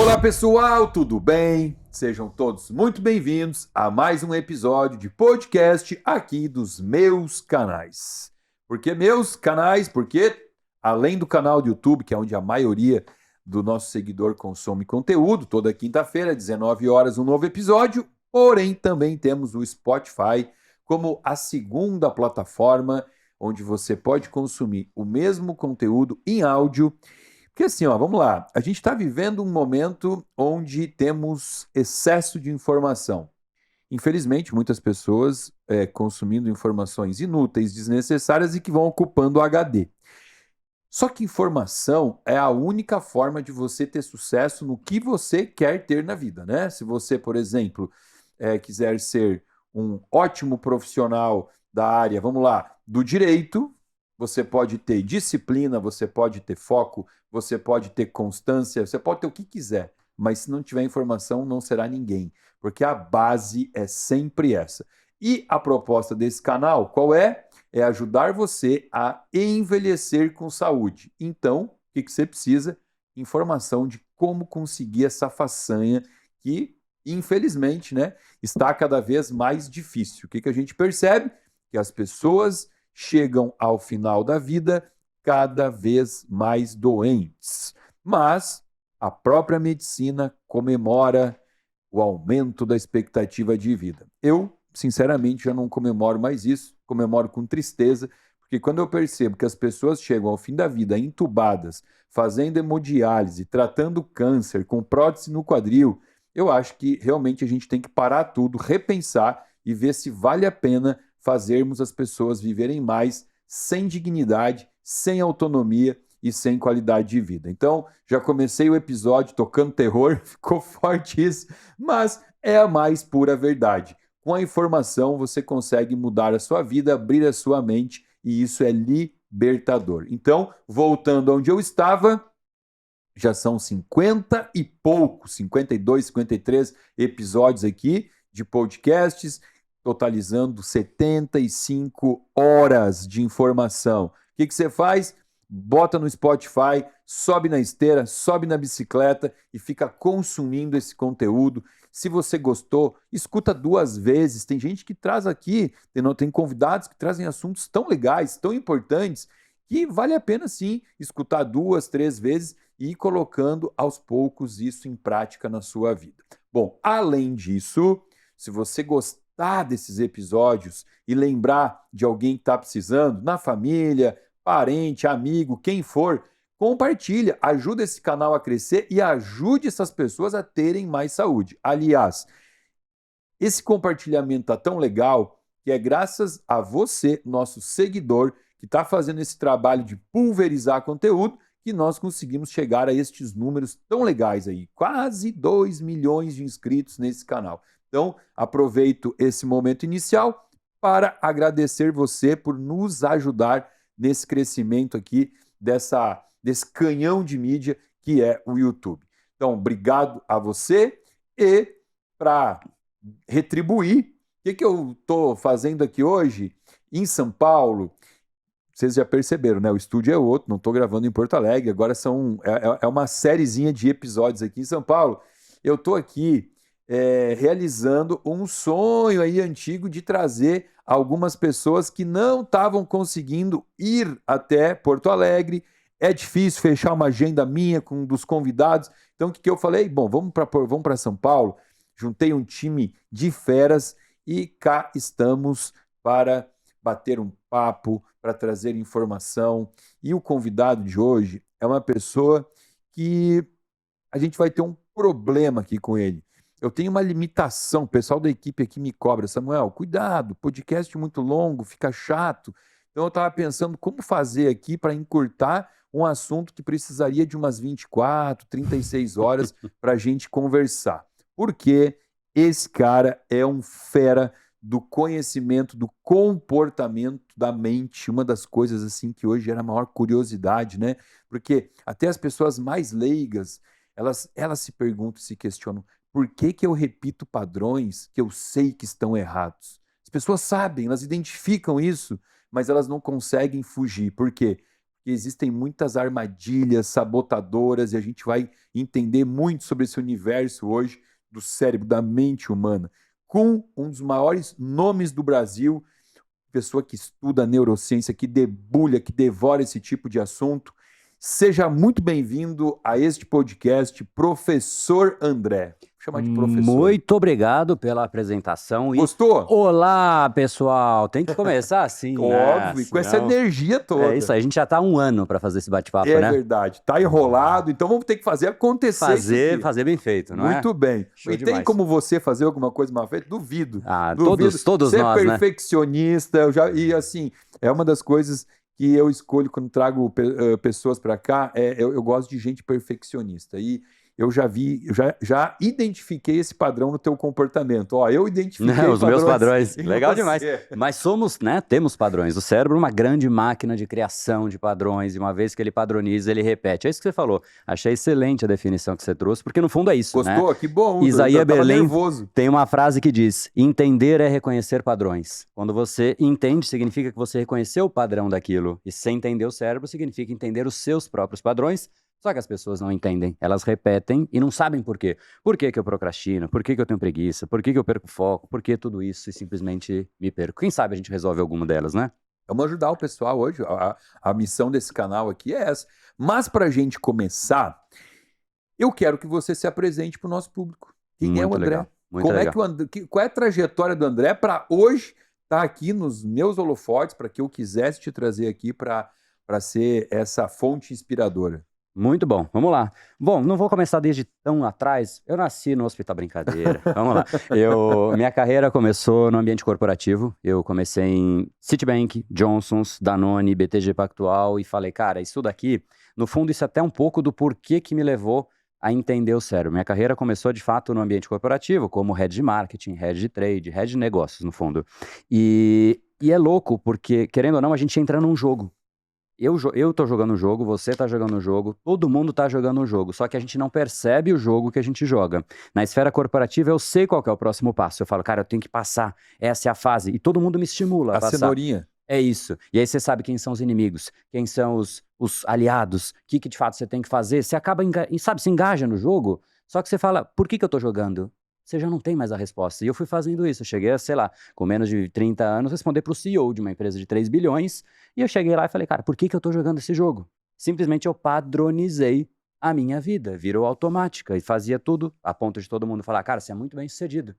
Olá pessoal, tudo bem? Sejam todos muito bem-vindos a mais um episódio de podcast aqui dos meus canais. Por que meus canais? Porque além do canal do YouTube, que é onde a maioria do nosso seguidor consome conteúdo, toda quinta-feira, 19 horas, um novo episódio, porém também temos o Spotify como a segunda plataforma onde você pode consumir o mesmo conteúdo em áudio. Porque assim, ó, vamos lá, a gente está vivendo um momento onde temos excesso de informação. Infelizmente, muitas pessoas consumindo informações inúteis, desnecessárias e que vão ocupando o HD. Só que informação é a única forma de você ter sucesso no que você quer ter na vida, né? Se você, por exemplo, quiser ser um ótimo profissional da área, vamos lá, do direito, você pode ter disciplina, você pode ter foco, você pode ter constância, você pode ter o que quiser, mas se não tiver informação, não será ninguém, porque a base é sempre essa. E a proposta desse canal, qual é? É ajudar você a envelhecer com saúde. Então, o que você precisa? Informação de como conseguir essa façanha que, infelizmente, né, está cada vez mais difícil. O que a gente percebe? Que as pessoas chegam ao final da vida cada vez mais doentes. Mas a própria medicina comemora o aumento da expectativa de vida. Eu, sinceramente, já não comemoro mais isso, comemoro com tristeza, porque quando eu percebo que as pessoas chegam ao fim da vida entubadas, fazendo hemodiálise, tratando câncer, com prótese no quadril, eu acho que realmente a gente tem que parar tudo, repensar e ver se vale a pena fazermos as pessoas viverem mais sem dignidade, sem autonomia e sem qualidade de vida. Então, já comecei o episódio tocando terror, ficou forte isso, mas é a mais pura verdade. Com a informação, você consegue mudar a sua vida, abrir a sua mente, e isso é libertador. Então, voltando onde eu estava, já são 50 e poucos, 52, 53 episódios aqui de podcasts, totalizando 75 horas de informação. O que você faz? Bota no Spotify, sobe na esteira, sobe na bicicleta e fica consumindo esse conteúdo. Se você gostou, escuta 2 vezes. Tem gente que traz aqui, tem convidados que trazem assuntos tão legais, tão importantes, que vale a pena sim escutar 2, 3 vezes e ir colocando aos poucos isso em prática na sua vida. Bom, além disso, se você gostar desses episódios e lembrar de alguém que está precisando, na família, parente, amigo, quem for, compartilha, ajuda esse canal a crescer e ajude essas pessoas a terem mais saúde. Aliás, esse compartilhamento tá tão legal que é graças a você, nosso seguidor, que está fazendo esse trabalho de pulverizar conteúdo, que nós conseguimos chegar a estes números tão legais aí. Quase 2 milhões de inscritos nesse canal. Então, aproveito esse momento inicial para agradecer você por nos ajudar nesse crescimento aqui desse canhão de mídia que é o YouTube. Então, obrigado a você e para retribuir, o que eu estou fazendo aqui hoje em São Paulo? Vocês já perceberam, né? O estúdio é outro, não estou gravando em Porto Alegre, agora é uma sériezinha de episódios aqui em São Paulo. Eu estou aqui realizando um sonho aí antigo de trazer algumas pessoas que não estavam conseguindo ir até Porto Alegre. É difícil fechar uma agenda minha com um dos convidados. Então, o que eu falei? Bom, vamos para São Paulo. Juntei um time de feras e cá estamos para bater um papo, para trazer informação. E o convidado de hoje é uma pessoa que a gente vai ter um problema aqui com ele. Eu tenho uma limitação, o pessoal da equipe aqui me cobra, Samuel, cuidado, podcast muito longo, fica chato. Então eu estava pensando como fazer aqui para encurtar um assunto que precisaria de umas 24, 36 horas para a gente conversar. Porque esse cara é um fera do conhecimento, do comportamento da mente, uma das coisas assim que hoje era a maior curiosidade, né? Porque até as pessoas mais leigas, elas se perguntam, se questionam, por que eu repito padrões que eu sei que estão errados? As pessoas sabem, elas identificam isso, mas elas não conseguem fugir. Por quê? que existem muitas armadilhas sabotadoras e a gente vai entender muito sobre esse universo hoje do cérebro, da mente humana, com um dos maiores nomes do Brasil, pessoa que estuda neurociência, que debulha, que devora esse tipo de assunto. Seja muito bem-vindo a este podcast, Professor André. Vou chamar de professor. Muito obrigado pela apresentação. Gostou? Olá, pessoal! Tem que começar assim, né? Óbvio, com essa energia toda. É isso aí, a gente já tá há um ano para fazer esse bate-papo, né? né? É verdade, tá enrolado, então vamos ter que fazer acontecer isso aqui. Fazer bem feito, não é? Muito bem. Show e demais. Tem como você fazer alguma coisa mal feita? Duvido. Duvido. Todos Ser nós, né? perfeccionista, e assim, é uma das coisas que eu escolho quando trago pessoas para cá, eu gosto de gente perfeccionista. E eu já identifiquei esse padrão no teu comportamento. Ó, eu identifiquei os meus padrões. em Legal você. demais. Mas somos, né? Temos padrões. O cérebro é uma grande máquina de criação de padrões. E uma vez que ele padroniza, ele repete. É isso que você falou. Achei excelente a definição que você trouxe, porque no fundo é isso, Gostou? né? Que bom. Isaías Berlin nervoso. Tem uma frase que diz: entender é reconhecer padrões. Quando você entende, significa que você reconheceu o padrão daquilo. E sem entender o cérebro, significa entender os seus próprios padrões. Só que as pessoas não entendem, elas repetem e não sabem por quê. Por que que eu procrastino? Por que que eu tenho preguiça? Por que que eu perco foco? Por que tudo isso e simplesmente me perco? Quem sabe a gente resolve alguma delas, né? Vamos ajudar o pessoal hoje. A missão desse canal aqui é essa. Mas para a gente começar, eu quero que você se apresente para o nosso público. Quem é o André? Qual é a trajetória do André para hoje estar aqui nos meus holofotes, para que eu quisesse te trazer aqui para ser essa fonte inspiradora? Muito bom, vamos lá. Bom, não vou começar desde tão atrás. Eu nasci no Hospital Brincadeira. Vamos lá. Minha carreira começou no ambiente corporativo. Eu comecei em Citibank, Johnson's, Danone, BTG Pactual e falei, cara, isso daqui, no fundo, isso é até um pouco do porquê que me levou a entender o cérebro. Minha carreira começou, de fato, no ambiente corporativo, como head de marketing, head de trade, head de negócios, no fundo. E é louco, porque, querendo ou não, a gente entra num jogo. Eu tô jogando um jogo, você tá jogando um jogo, todo mundo tá jogando um jogo, só que a gente não percebe o jogo que a gente joga. Na esfera corporativa, eu sei qual que é o próximo passo. Eu falo, cara, eu tenho que passar, essa é a fase, e todo mundo me estimula a passar. Cenourinha. É isso. E aí você sabe quem são os inimigos, quem são os aliados, o que de fato você tem que fazer. Você acaba, se engaja no jogo, só que você fala, por que eu tô jogando? Você já não tem mais a resposta. E eu fui fazendo isso. Eu cheguei a, sei lá, com menos de 30 anos, responder para o CEO de uma empresa de 3 bilhões. E eu cheguei lá e falei, cara, por que eu tô jogando esse jogo? Simplesmente eu padronizei a minha vida. Virou automática e fazia tudo a ponto de todo mundo falar, cara, você é muito bem sucedido.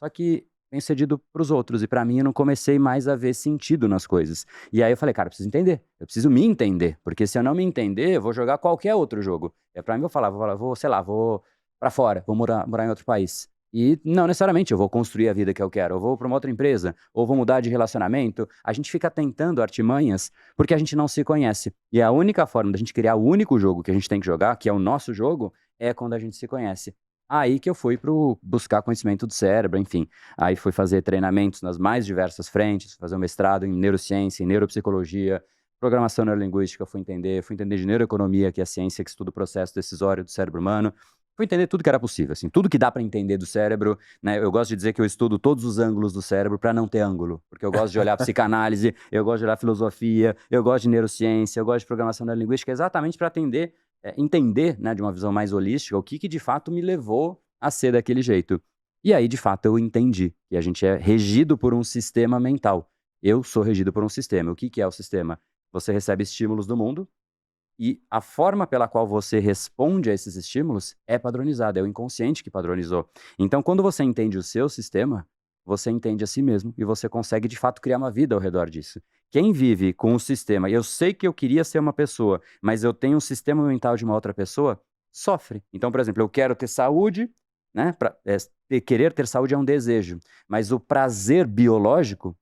Só que bem sucedido para os outros. E para mim eu não comecei mais a ver sentido nas coisas. E aí eu falei, cara, eu preciso entender. Eu preciso me entender. Porque se eu não me entender, eu vou jogar qualquer outro jogo. E para mim eu falava, vou para fora, vou morar em outro país. E não necessariamente eu vou construir a vida que eu quero, eu vou para uma outra empresa, ou vou mudar de relacionamento. A gente fica tentando artimanhas porque a gente não se conhece. E a única forma da gente criar o único jogo que a gente tem que jogar, que é o nosso jogo, é quando a gente se conhece. Aí que eu fui buscar conhecimento do cérebro, enfim. Aí fui fazer treinamentos nas mais diversas frentes, fazer um mestrado em neurociência, em neuropsicologia, programação neurolinguística, fui entender de neuroeconomia, que é a ciência que estuda o processo decisório do cérebro humano. Fui entender tudo que era possível, assim, tudo que dá para entender do cérebro, né? Eu gosto de dizer que eu estudo todos os ângulos do cérebro para não ter ângulo, porque eu gosto de olhar psicanálise, eu gosto de olhar filosofia, eu gosto de neurociência, eu gosto de programação neurolinguística, exatamente para entender, né, de uma visão mais holística, o que de fato me levou a ser daquele jeito. E aí, de fato, eu entendi que a gente é regido por um sistema mental. Eu sou regido por um sistema. O que é o sistema? Você recebe estímulos do mundo, e a forma pela qual você responde a esses estímulos é padronizada, é o inconsciente que padronizou. Então, quando você entende o seu sistema, você entende a si mesmo e você consegue, de fato, criar uma vida ao redor disso. Quem vive com um sistema, eu sei que eu queria ser uma pessoa, mas eu tenho um sistema mental de uma outra pessoa, sofre. Então, por exemplo, eu quero ter saúde, né? Querer ter saúde é um desejo, mas o prazer é biológico,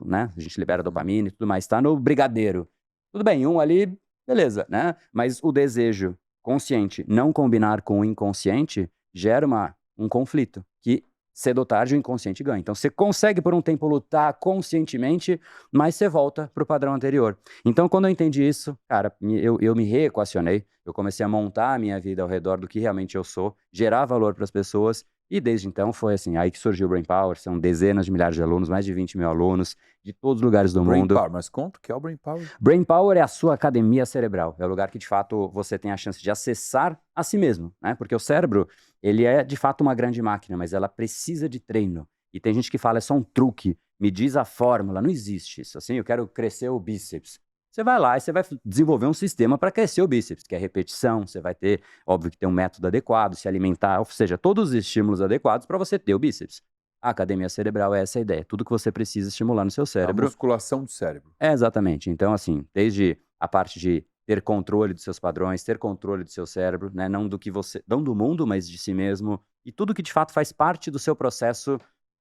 né? A gente libera dopamina e tudo mais, está no brigadeiro. Tudo bem, um ali... Beleza, né? Mas o desejo consciente não combinar com o inconsciente gera um conflito que, cedo ou tarde, o inconsciente ganha. Então, você consegue por um tempo lutar conscientemente, mas você volta para o padrão anterior. Então, quando eu entendi isso, cara, eu me reequacionei, eu comecei a montar a minha vida ao redor do que realmente eu sou, gerar valor para as pessoas E desde então foi assim, aí que surgiu o Brain Power, são dezenas de milhares de alunos, mais de 20 mil alunos, de todos os lugares do Brain mundo. Power, mas conta o que é o Brain Power? Brain Power é a sua academia cerebral, é o lugar que de fato você tem a chance de acessar a si mesmo, né? Porque o cérebro, ele é de fato uma grande máquina, mas ela precisa de treino. E tem gente que fala, é só um truque, me diz a fórmula, não existe isso, assim, eu quero crescer o bíceps. Você vai lá e você vai desenvolver um sistema para crescer o bíceps, que é repetição, você vai ter, óbvio que tem um método adequado, se alimentar, ou seja, todos os estímulos adequados para você ter o bíceps. A academia cerebral é essa a ideia, tudo que você precisa estimular no seu A cérebro. musculação do cérebro. É, exatamente. Então, assim, desde a parte de ter controle dos seus padrões, ter controle do seu cérebro, né? Não do que você, não do mundo, mas de si mesmo, e tudo que de fato faz parte do seu processo,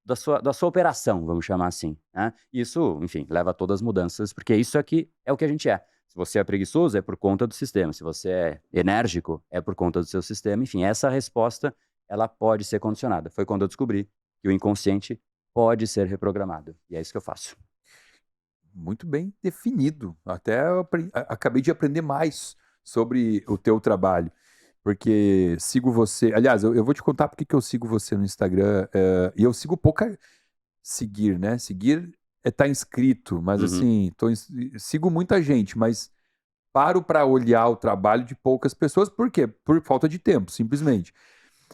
da sua operação, vamos chamar assim, né? Isso, enfim, leva a todas as mudanças, porque isso aqui é o que a gente é. Se você é preguiçoso, é por conta do sistema. Se você é enérgico, é por conta do seu sistema. Enfim, essa resposta, ela pode ser condicionada. Foi quando eu descobri que o inconsciente pode ser reprogramado. E é isso que eu faço. Muito bem definido. Até eu acabei de aprender mais sobre o teu trabalho, porque sigo você. Aliás, eu vou te contar porque que eu sigo você no Instagram. E eu sigo pouca. Seguir, né? Seguir é estar inscrito, mas Uhum. assim, sigo muita gente, mas paro para olhar o trabalho de poucas pessoas. Por quê? Por falta de tempo, simplesmente.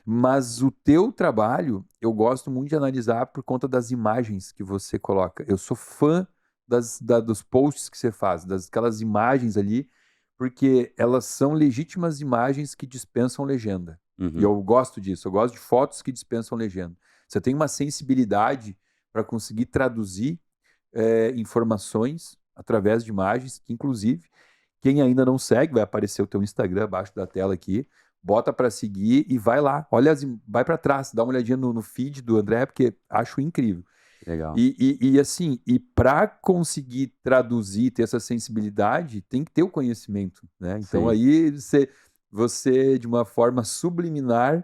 Mas o teu trabalho, eu gosto muito de analisar por conta das imagens que você coloca. Eu sou fã dos posts que você faz, daquelas imagens ali, porque elas são legítimas imagens que dispensam legenda. E Uhum. eu gosto disso, eu gosto de fotos que dispensam legenda. Você tem uma sensibilidade para conseguir traduzir informações através de imagens, que inclusive, quem ainda não segue, vai aparecer o teu Instagram abaixo da tela aqui, bota para seguir e vai lá, olha, vai para trás, dá uma olhadinha no feed do André, porque acho incrível. Legal. E assim, e para conseguir traduzir, ter essa sensibilidade, tem que ter o conhecimento, né? Então Sim. aí você, de uma forma subliminar,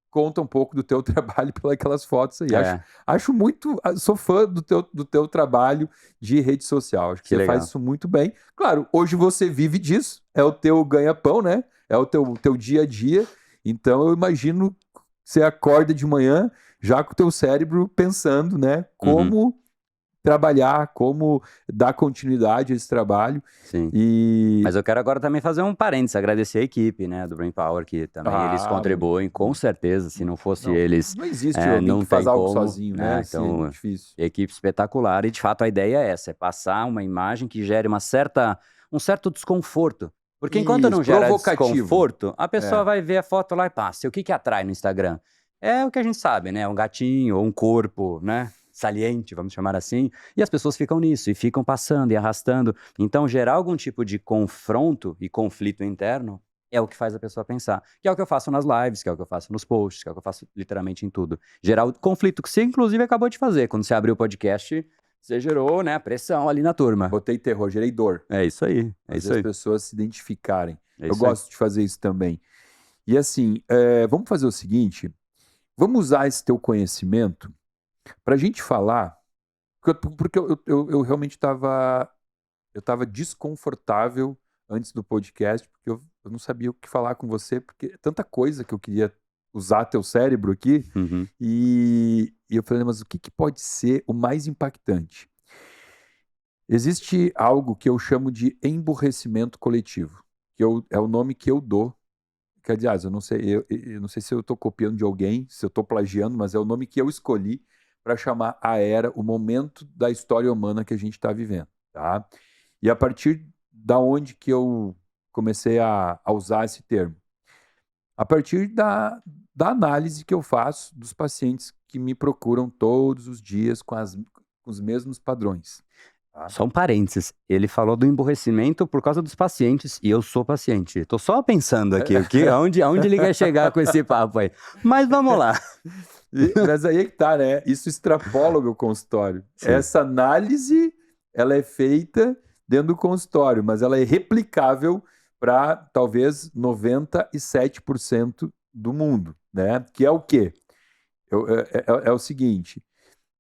conta um pouco do teu trabalho pelas fotos aí. É, Acho muito, sou fã do teu trabalho de rede social. Acho que que você faz legal. isso muito bem. Claro, hoje você vive disso, é o teu ganha-pão, né? É o teu dia a dia. Então eu imagino que você acorda de manhã já com o teu cérebro pensando, né? Uhum. Como trabalhar, como dar continuidade a esse trabalho. Sim. E Mas eu quero agora também fazer um parênteses, agradecer a equipe, né, do Brain Power, que também eles contribuem, com certeza, se não fosse não, eles, não existe alguém não que faz tem algo como, sozinho, né? né, Assim, é muito então, difícil. equipe espetacular, e de fato a ideia é essa, é passar uma imagem que gere um certo desconforto, porque enquanto Isso, não gera provocativo. desconforto, a pessoa É. vai ver a foto lá e passa, e o que que atrai no Instagram? É o que a gente sabe, né, um gatinho, ou um corpo, né, saliente, vamos chamar assim, e as pessoas ficam nisso, e ficam passando e arrastando. Então, gerar algum tipo de confronto e conflito interno é o que faz a pessoa pensar. Que é o que eu faço nas lives, que é o que eu faço nos posts, que é o que eu faço literalmente em tudo. Gerar o conflito que você, inclusive, acabou de fazer. Quando você abriu o podcast, você gerou, né, pressão ali na turma. Botei terror, gerei dor. É isso aí, é isso Fazer as aí. pessoas se identificarem. É Eu isso aí. gosto de fazer isso também. E assim, vamos fazer o seguinte: vamos usar esse teu conhecimento para a gente falar, porque eu realmente estava desconfortável antes do podcast, porque eu não sabia o que falar com você, porque é tanta coisa que eu queria usar teu cérebro aqui, Uhum. e eu falei, mas o que pode ser o mais impactante? Existe algo que eu chamo de emburrecimento coletivo, é o nome que eu dou, que aliás, eu não sei se eu estou copiando de alguém, se eu estou plagiando, mas é o nome que eu escolhi para chamar a era, o momento da história humana que a gente está vivendo, tá? E a partir da onde que eu comecei a usar esse termo? A partir da análise que eu faço dos pacientes que me procuram todos os dias com os mesmos padrões. Tá? Só um parênteses, ele falou do emborrecimento por causa dos pacientes, e eu sou paciente. Tô só pensando aqui, aonde ele quer chegar com esse papo aí. Mas vamos lá. Mas aí é que tá, né? Isso extrapola o meu consultório. Sim. Essa análise, ela é feita dentro do consultório, mas ela é replicável para talvez 97% do mundo, né? Que é o quê? É o seguinte,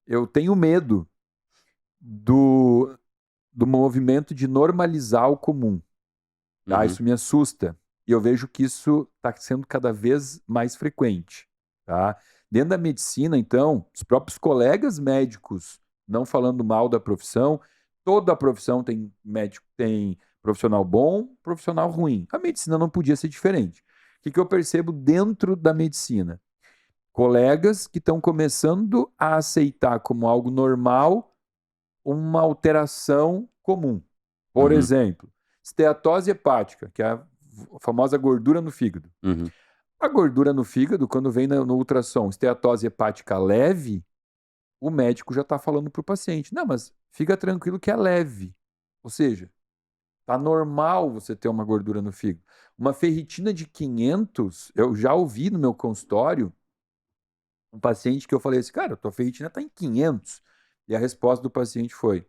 eu tenho medo do movimento de normalizar o comum. Tá? Uhum. Isso me assusta. E eu vejo que isso está sendo cada vez mais frequente. tá? Dentro da medicina, então, os próprios colegas médicos, não falando mal da profissão, toda a profissão tem médico, tem profissional bom, profissional ruim. A medicina não podia ser diferente. O que que eu percebo dentro da medicina? Colegas que estão começando a aceitar como algo normal uma alteração comum. Por Uhum, exemplo, esteatose hepática, que é a famosa gordura no fígado. uhum. A gordura no fígado, quando vem no ultrassom, esteatose hepática leve, o médico já está falando para o paciente: não, mas fica tranquilo que é leve. Ou seja, tá normal você ter uma gordura no fígado. Uma ferritina de 500, eu já ouvi no meu consultório um paciente que eu falei assim: cara, tua ferritina está em 500. E a resposta do paciente foi: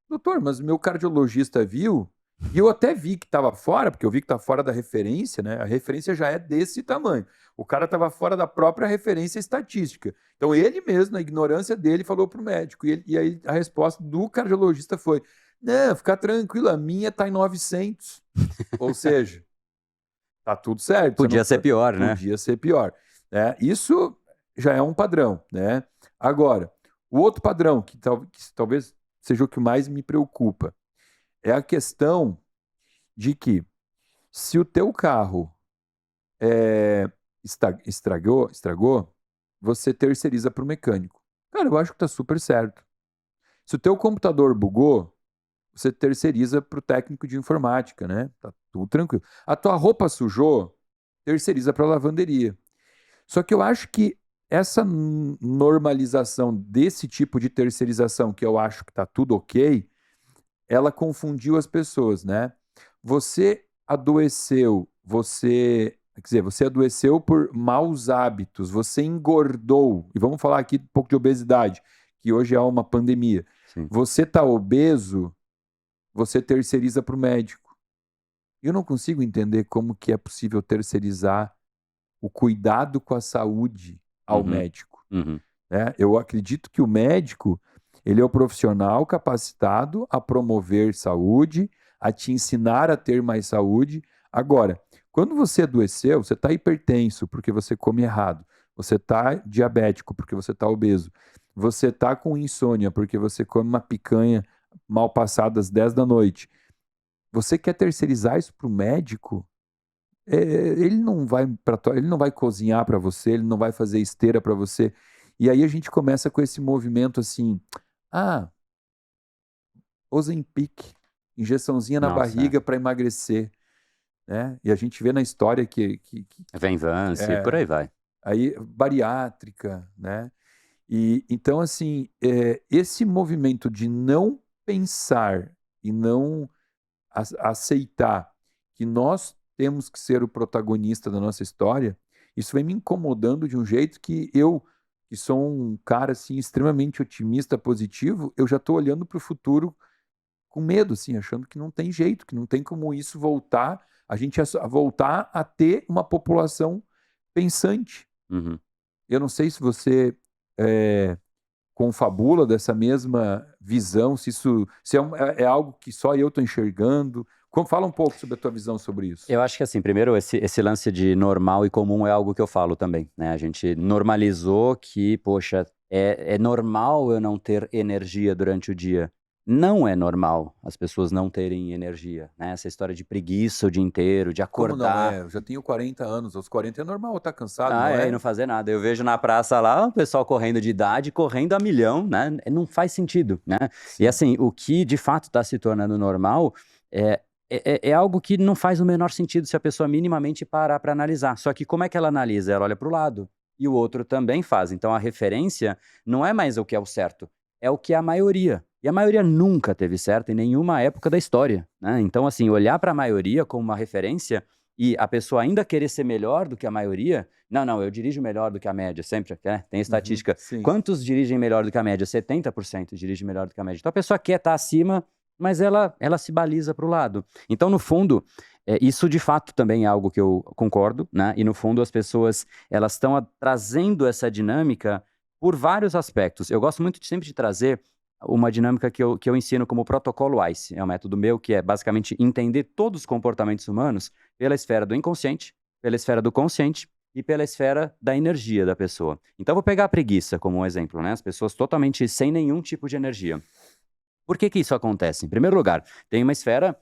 doutor, mas o meu cardiologista viu, e eu até vi que estava fora, porque eu vi que está fora da referência, né? A referência já é desse tamanho. O cara estava fora da própria referência estatística. Então ele mesmo, na ignorância dele, falou para o médico. E aí a resposta do cardiologista foi: não, fica tranquilo, a minha está em 900. Ou seja, tá tudo certo. Você não Podia ser precisa- pior, né? Podia ser pior. Né? Isso já é um padrão, né? Agora, o outro padrão, que talvez seja o que mais me preocupa, é a questão de que se o teu carro estragou, você terceiriza para o mecânico. Cara, eu acho que tá super certo. Se o teu computador bugou, você terceiriza para o técnico de informática, né? Tá tudo tranquilo. A tua roupa sujou, terceiriza para a lavanderia. Só que eu acho que essa normalização desse tipo de terceirização, que eu acho que tá tudo ok, ela confundiu as pessoas, né? Você adoeceu, quer dizer, você adoeceu por maus hábitos, você engordou, e vamos falar aqui um pouco de obesidade, que hoje é uma pandemia. Sim. Você está obeso, você terceiriza para o médico. Eu não consigo entender como que é possível terceirizar o cuidado com a saúde ao Uhum, médico. uhum. Né? Eu acredito que o médico, ele é o profissional capacitado a promover saúde, a te ensinar a ter mais saúde. Agora, quando você adoeceu, você está hipertenso porque você come errado, você está diabético porque você está obeso, você está com insônia porque você come uma picanha mal passada às 10 da noite. Você quer terceirizar isso para o médico? Ele não vai ele não vai cozinhar para você, ele não vai fazer esteira para você. E aí a gente começa com esse movimento assim: ah, Ozempic, injeçãozinha na Nossa, barriga para emagrecer, né? E a gente vê na história que Venvance, por é, aí vai. aí bariátrica, né? E então assim, esse movimento de não pensar e não aceitar que nós temos que ser o protagonista da nossa história, isso vem me incomodando de um jeito que sou um cara assim extremamente otimista, positivo, eu já estou olhando para o futuro com medo, assim, achando que não tem jeito, que não tem como isso voltar, a gente voltar a ter uma população pensante. Uhum. Eu não sei se você é, confabula dessa mesma visão, se é algo que só eu estou enxergando. Fala um pouco sobre a tua visão sobre isso. Eu acho que assim, primeiro, esse lance de normal e comum é algo que eu falo também, né? A gente normalizou que, poxa, é normal eu não ter energia durante o dia. Não é normal as pessoas não terem energia, né? Essa história de preguiça o dia inteiro, de Como não acordar. é? Eu já tenho 40 anos, aos 40 é normal estar cansado, Ah, não e não é? fazer nada. Eu vejo na praça lá o pessoal correndo de idade, correndo a milhão, né? Não faz sentido, né? E Sim. assim, o que de fato está se tornando normal é algo que não faz o menor sentido se a pessoa minimamente parar para analisar. Só que como é que ela analisa? Ela olha para o lado. E o outro também faz. Então a referência não é mais o que é o certo, é o que é a maioria. E a maioria nunca teve certo em nenhuma época da história, né? Então, assim, olhar para a maioria como uma referência e a pessoa ainda querer ser melhor do que a maioria, não, eu dirijo melhor do que a média, sempre, né? Tem Uhum, estatística. sim. Quantos dirigem melhor do que a média? 70% dirigem melhor do que a média. Então a pessoa quer estar acima, mas ela se baliza para o lado. Então, no fundo, isso de fato também é algo que eu concordo, né? E no fundo as pessoas elas estão trazendo essa dinâmica por vários aspectos. Eu gosto muito sempre de trazer uma dinâmica que eu ensino como protocolo ICE. É um método meu que é basicamente entender todos os comportamentos humanos pela esfera do inconsciente, pela esfera do consciente e pela esfera da energia da pessoa. Então, vou pegar a preguiça como um exemplo, né? As pessoas totalmente sem nenhum tipo de energia. Por que que isso acontece? Em primeiro lugar, tem uma esfera,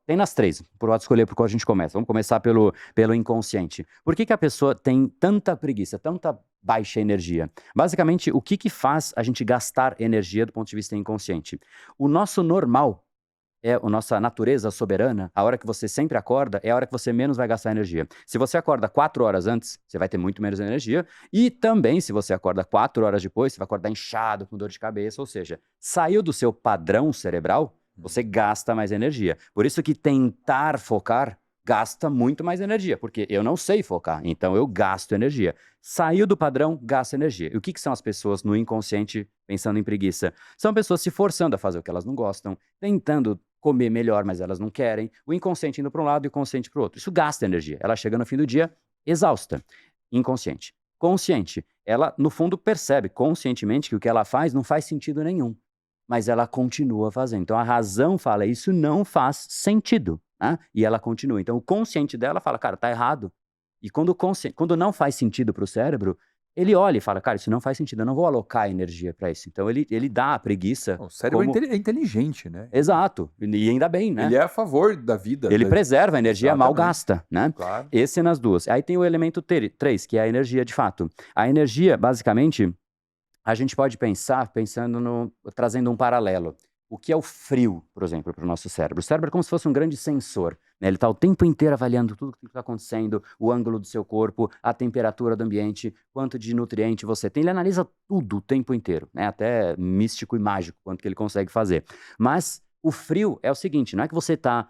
tem nas três, pode escolher por qual a gente começa. Vamos começar pelo inconsciente. Por que que a pessoa tem tanta preguiça, tanta baixa energia? Basicamente, o que que faz a gente gastar energia do ponto de vista inconsciente? O nosso normal a nossa natureza soberana, a hora que você sempre acorda é a hora que você menos vai gastar energia. Se você acorda 4 horas antes, você vai ter muito menos energia. E também, se você acorda 4 horas depois, você vai acordar inchado, com dor de cabeça. Ou seja, saiu do seu padrão cerebral, você gasta mais energia. Por isso que tentar focar gasta muito mais energia, porque eu não sei focar, então eu gasto energia. Saiu do padrão, gasta energia. E o que que são as pessoas no inconsciente pensando em preguiça? São pessoas se forçando a fazer o que elas não gostam, tentando comer melhor, mas elas não querem, o inconsciente indo para um lado e o consciente para o outro. Isso gasta energia. Ela chega no fim do dia exausta. Inconsciente. Consciente. Ela, no fundo, percebe conscientemente que o que ela faz não faz sentido nenhum, mas ela continua fazendo. Então a razão fala, isso não faz sentido, né? E ela continua. Então o consciente dela fala, cara, tá errado. E quando não faz sentido para o cérebro, ele olha e fala, cara, isso não faz sentido, eu não vou alocar energia para isso. Então ele dá a preguiça O cérebro como... é inteligente, né? Exato, e ainda bem, né? Ele é a favor da vida. Ele preserva a energia mal Exatamente. gasta, né? Claro. Esse é nas duas. Aí tem o elemento 3, que é a energia de fato. A energia, basicamente, a gente pode pensar, trazendo um paralelo. O que é o frio, por exemplo, para o nosso cérebro? O cérebro é como se fosse um grande sensor, né? Ele está o tempo inteiro avaliando tudo o que está acontecendo, o ângulo do seu corpo, a temperatura do ambiente, quanto de nutriente você tem. Ele analisa tudo o tempo inteiro, né? Até místico e mágico, quanto que ele consegue fazer. Mas o frio é o seguinte, não é que você está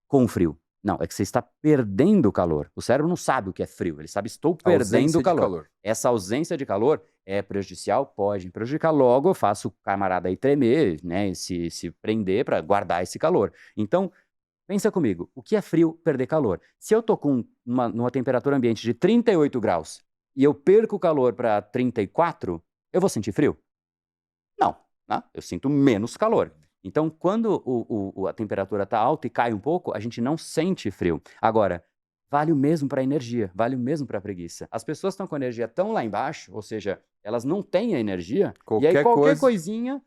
com frio. Não, é que você está perdendo calor. O cérebro não sabe o que é frio, ele sabe, estou perdendo Ausência de calor. calor. Essa ausência de calor é prejudicial? Pode me prejudicar. Logo, eu faço o camarada aí tremer, né? Se prender para guardar esse calor. Então, pensa comigo, o que é frio? Perder calor. Se eu tô com numa temperatura ambiente de 38 graus e eu perco o calor para 34, eu vou sentir frio? Não, né? Eu sinto menos calor. Então, quando a temperatura está alta e cai um pouco, a gente não sente frio. Agora, vale o mesmo para a energia, vale o mesmo para a preguiça. As pessoas estão com a energia tão lá embaixo, ou seja, elas não têm a energia, e aí Qualquer qualquer coisa. coisinha,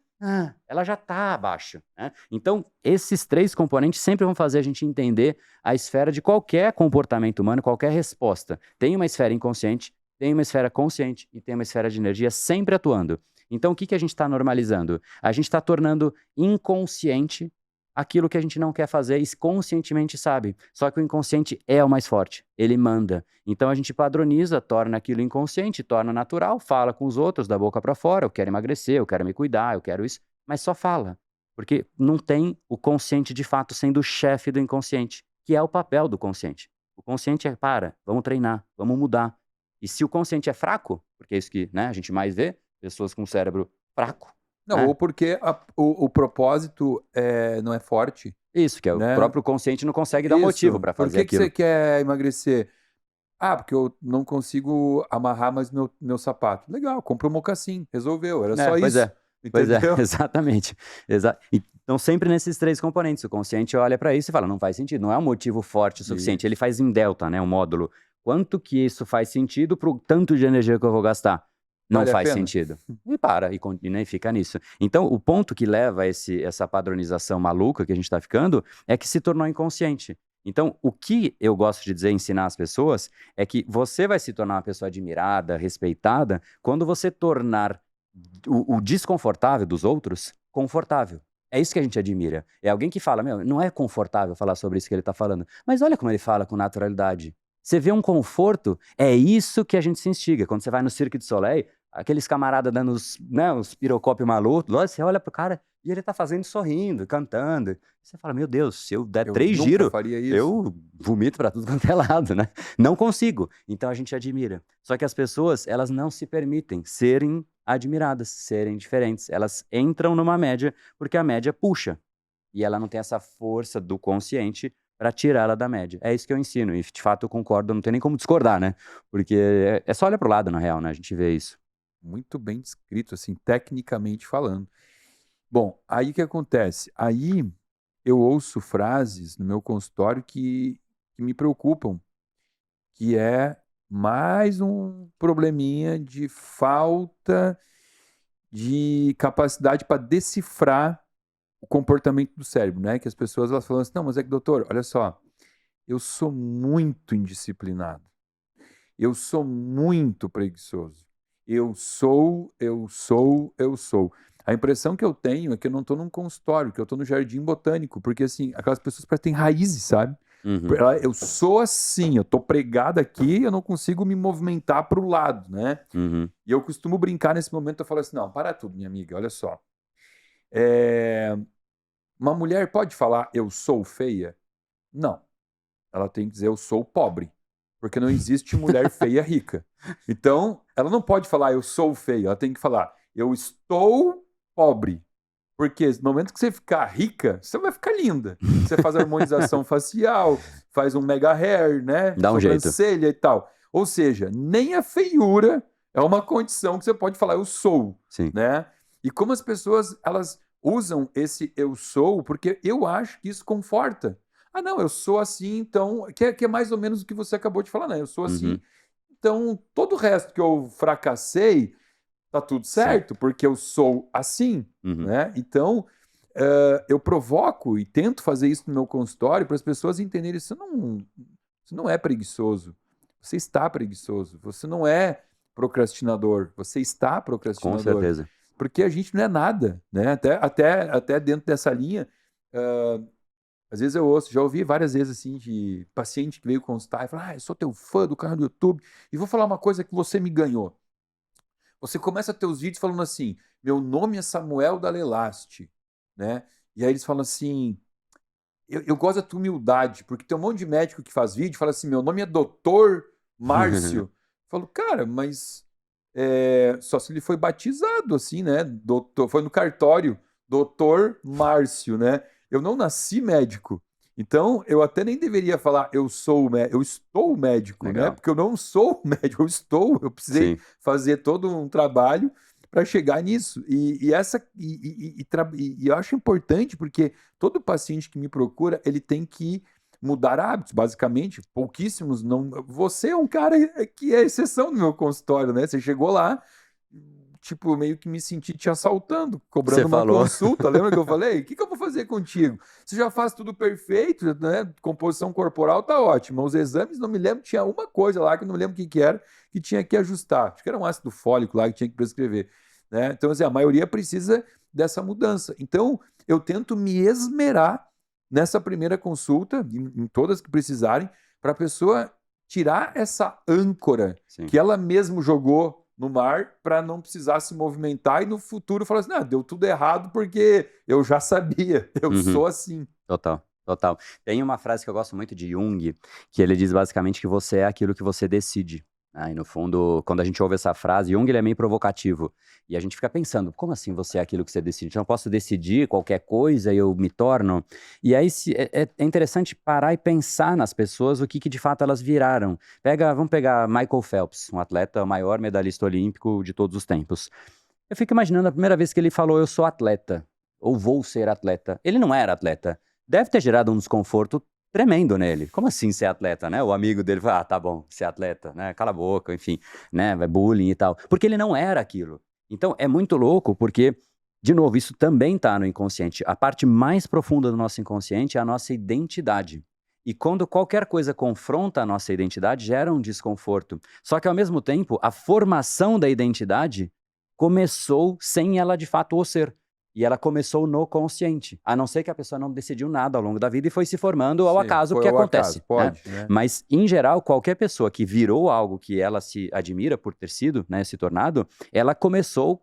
ela já está abaixo, né? Então, esses três componentes sempre vão fazer a gente entender a esfera de qualquer comportamento humano, qualquer resposta. Tem uma esfera inconsciente, tem uma esfera consciente e tem uma esfera de energia sempre atuando. Então, o que que a gente está normalizando? A gente está tornando inconsciente aquilo que a gente não quer fazer e conscientemente sabe. Só que o inconsciente é o mais forte, ele manda. Então a gente padroniza, torna aquilo inconsciente, torna natural, fala com os outros da boca para fora, eu quero emagrecer, eu quero me cuidar, eu quero isso, mas só fala. Porque não tem o consciente de fato sendo o chefe do inconsciente, que é o papel do consciente. O consciente é, vamos treinar, vamos mudar. E se o consciente é fraco, porque é isso que, né, a gente mais vê, pessoas com cérebro fraco, Não, né? ou porque o propósito não é forte, Isso, que é o né? próprio consciente não consegue dar um motivo Isso. para Por fazer que você aquilo. quer emagrecer? Ah, porque eu não consigo amarrar mais meu sapato. Legal, compra um mocassim. Resolveu, era só Pois isso. é. Pois é, Entendeu? exatamente. Então, sempre nesses três componentes, o consciente olha para isso e fala, não faz sentido, não é um motivo forte o suficiente. Ele Isso. faz em delta, né, um módulo. Quanto que isso faz sentido para o tanto de energia que eu vou gastar? Não Vale a faz pena? sentido. E para, e continua e fica nisso. Então, o ponto que leva a essa padronização maluca que a gente está ficando é que se tornou inconsciente. Então, o que eu gosto de dizer, ensinar as pessoas, é que você vai se tornar uma pessoa admirada, respeitada, quando você tornar o desconfortável dos outros confortável. É isso que a gente admira. É alguém que fala, meu, não é confortável falar sobre isso que ele está falando, mas olha como ele fala com naturalidade. Você vê um conforto, é isso que a gente se instiga. Quando você vai no Cirque du Soleil, aqueles camaradas dando os pirocópio maluco, você olha pro cara e ele tá fazendo sorrindo, cantando. Você fala, meu Deus, se eu der Eu 3 nunca giros, faria isso. eu vomito para tudo quanto é lado, né? Não consigo. Então a gente admira. Só que as pessoas, elas não se permitem serem admiradas, serem diferentes. Elas entram numa média porque a média puxa. E ela não tem essa força do consciente para tirá-la da média. É isso que eu ensino. E de fato eu concordo, não tem nem como discordar, né? Porque é só olhar pro lado, na real, né? A gente vê isso. Muito bem descrito, assim, tecnicamente falando. Bom, aí o que acontece? Aí eu ouço frases no meu consultório que me preocupam, que é mais um probleminha de falta de capacidade para decifrar o comportamento do cérebro, né? Que as pessoas elas falam assim, não, mas é que doutor, olha só, eu sou muito indisciplinado, eu sou muito preguiçoso, eu sou. A impressão que eu tenho é que eu não estou num consultório, que eu estou no jardim botânico, porque assim, aquelas pessoas parecem que têm raízes, sabe? Uhum. Eu sou assim, eu tô pregado aqui, eu não consigo me movimentar para o lado, né? Uhum. E eu costumo brincar nesse momento, eu falo assim, não, para tudo, minha amiga, olha só. É, Uma mulher pode falar eu sou feia? Não. Ela tem que dizer eu sou pobre. Porque não existe mulher feia rica. Então, ela não pode falar eu sou feia, ela tem que falar eu estou pobre. Porque no momento que você ficar rica, você vai ficar linda. Você faz harmonização facial, faz um mega hair, né? Dá um jeito. Sobrancelha e tal. Ou seja, nem a feiura é uma condição que você pode falar eu sou, Sim. né? E como as pessoas, elas usam esse eu sou, porque eu acho que isso conforta. Ah, não, eu sou assim, então... Que é mais ou menos o que você acabou de falar, né? Eu sou assim, Uhum. então todo o resto que eu fracassei tá tudo Sim. certo, porque eu sou assim, Uhum. né? Então, eu provoco e tento fazer isso no meu consultório para as pessoas entenderem isso não é preguiçoso. Você está preguiçoso. Você não é procrastinador. Você está Com procrastinador. certeza. Porque a gente não é nada, né? Até dentro dessa linha, às vezes eu ouço, já ouvi várias vezes assim de paciente que veio consultar e fala, eu sou teu fã do canal do YouTube e vou falar uma coisa que você me ganhou. Você começa a ter os vídeos falando assim, meu nome é Samuel Dalelaste, né? E aí eles falam assim, eu gosto da tua humildade, porque tem um monte de médico que faz vídeo e fala assim, meu nome é Doutor Márcio. Eu falo, cara, mas só se ele foi batizado assim, né? Doutor, foi no cartório, Doutor Márcio, né? Eu não nasci médico. Então, eu até nem deveria falar eu sou médico, eu estou médico, né? Legal. Porque eu não sou médico, eu precisei Sim. fazer todo um trabalho para chegar nisso. E eu acho importante porque todo paciente que me procura, ele tem que mudar hábitos, basicamente. Pouquíssimos não. Você é um cara que é exceção no meu consultório, né? Você chegou lá, tipo, meio que me senti te assaltando, cobrando Você uma falou. consulta. Lembra que eu falei? O que eu vou fazer contigo? Você já faz tudo perfeito, né? Composição corporal tá ótima. Os exames, não me lembro, tinha uma coisa lá que eu não me lembro o que era, que tinha que ajustar. Acho que era um ácido fólico lá que tinha que prescrever, né? Então, assim, a maioria precisa dessa mudança. Então, eu tento me esmerar nessa primeira consulta, em todas que precisarem, para a pessoa tirar essa âncora Sim. que ela mesmo jogou no mar para não precisar se movimentar e no futuro falar assim, não, deu tudo errado porque eu já sabia, eu sou assim. Total, total. Tem uma frase que eu gosto muito de Jung, que ele diz basicamente que você é aquilo que você decide. E no fundo, quando a gente ouve essa frase, Jung ele é meio provocativo. E a gente fica pensando, como assim você é aquilo que você decide? Eu não posso decidir qualquer coisa e eu me torno? E aí é interessante parar e pensar nas pessoas o que de fato elas viraram. Vamos pegar Michael Phelps, um atleta maior medalhista olímpico de todos os tempos. Eu fico imaginando a primeira vez que ele falou eu sou atleta, ou vou ser atleta. Ele não era atleta. Deve ter gerado um desconforto tremendo nele. Como assim ser atleta, né? O amigo dele fala, tá bom, ser atleta, né? Cala a boca, enfim, né? Vai bullying e tal. Porque ele não era aquilo. Então, é muito louco porque, de novo, isso também tá no inconsciente. A parte mais profunda do nosso inconsciente é a nossa identidade. E quando qualquer coisa confronta a nossa identidade, gera um desconforto. Só que, ao mesmo tempo, a formação da identidade começou sem ela, de fato, o ser. E ela começou no consciente, a não ser que a pessoa não decidiu nada ao longo da vida e foi se formando ao Sim, acaso, foi que ao acontece. acaso, pode, né? Mas, em geral, qualquer pessoa que virou algo que ela se admira por ter sido, né, se tornado, ela começou,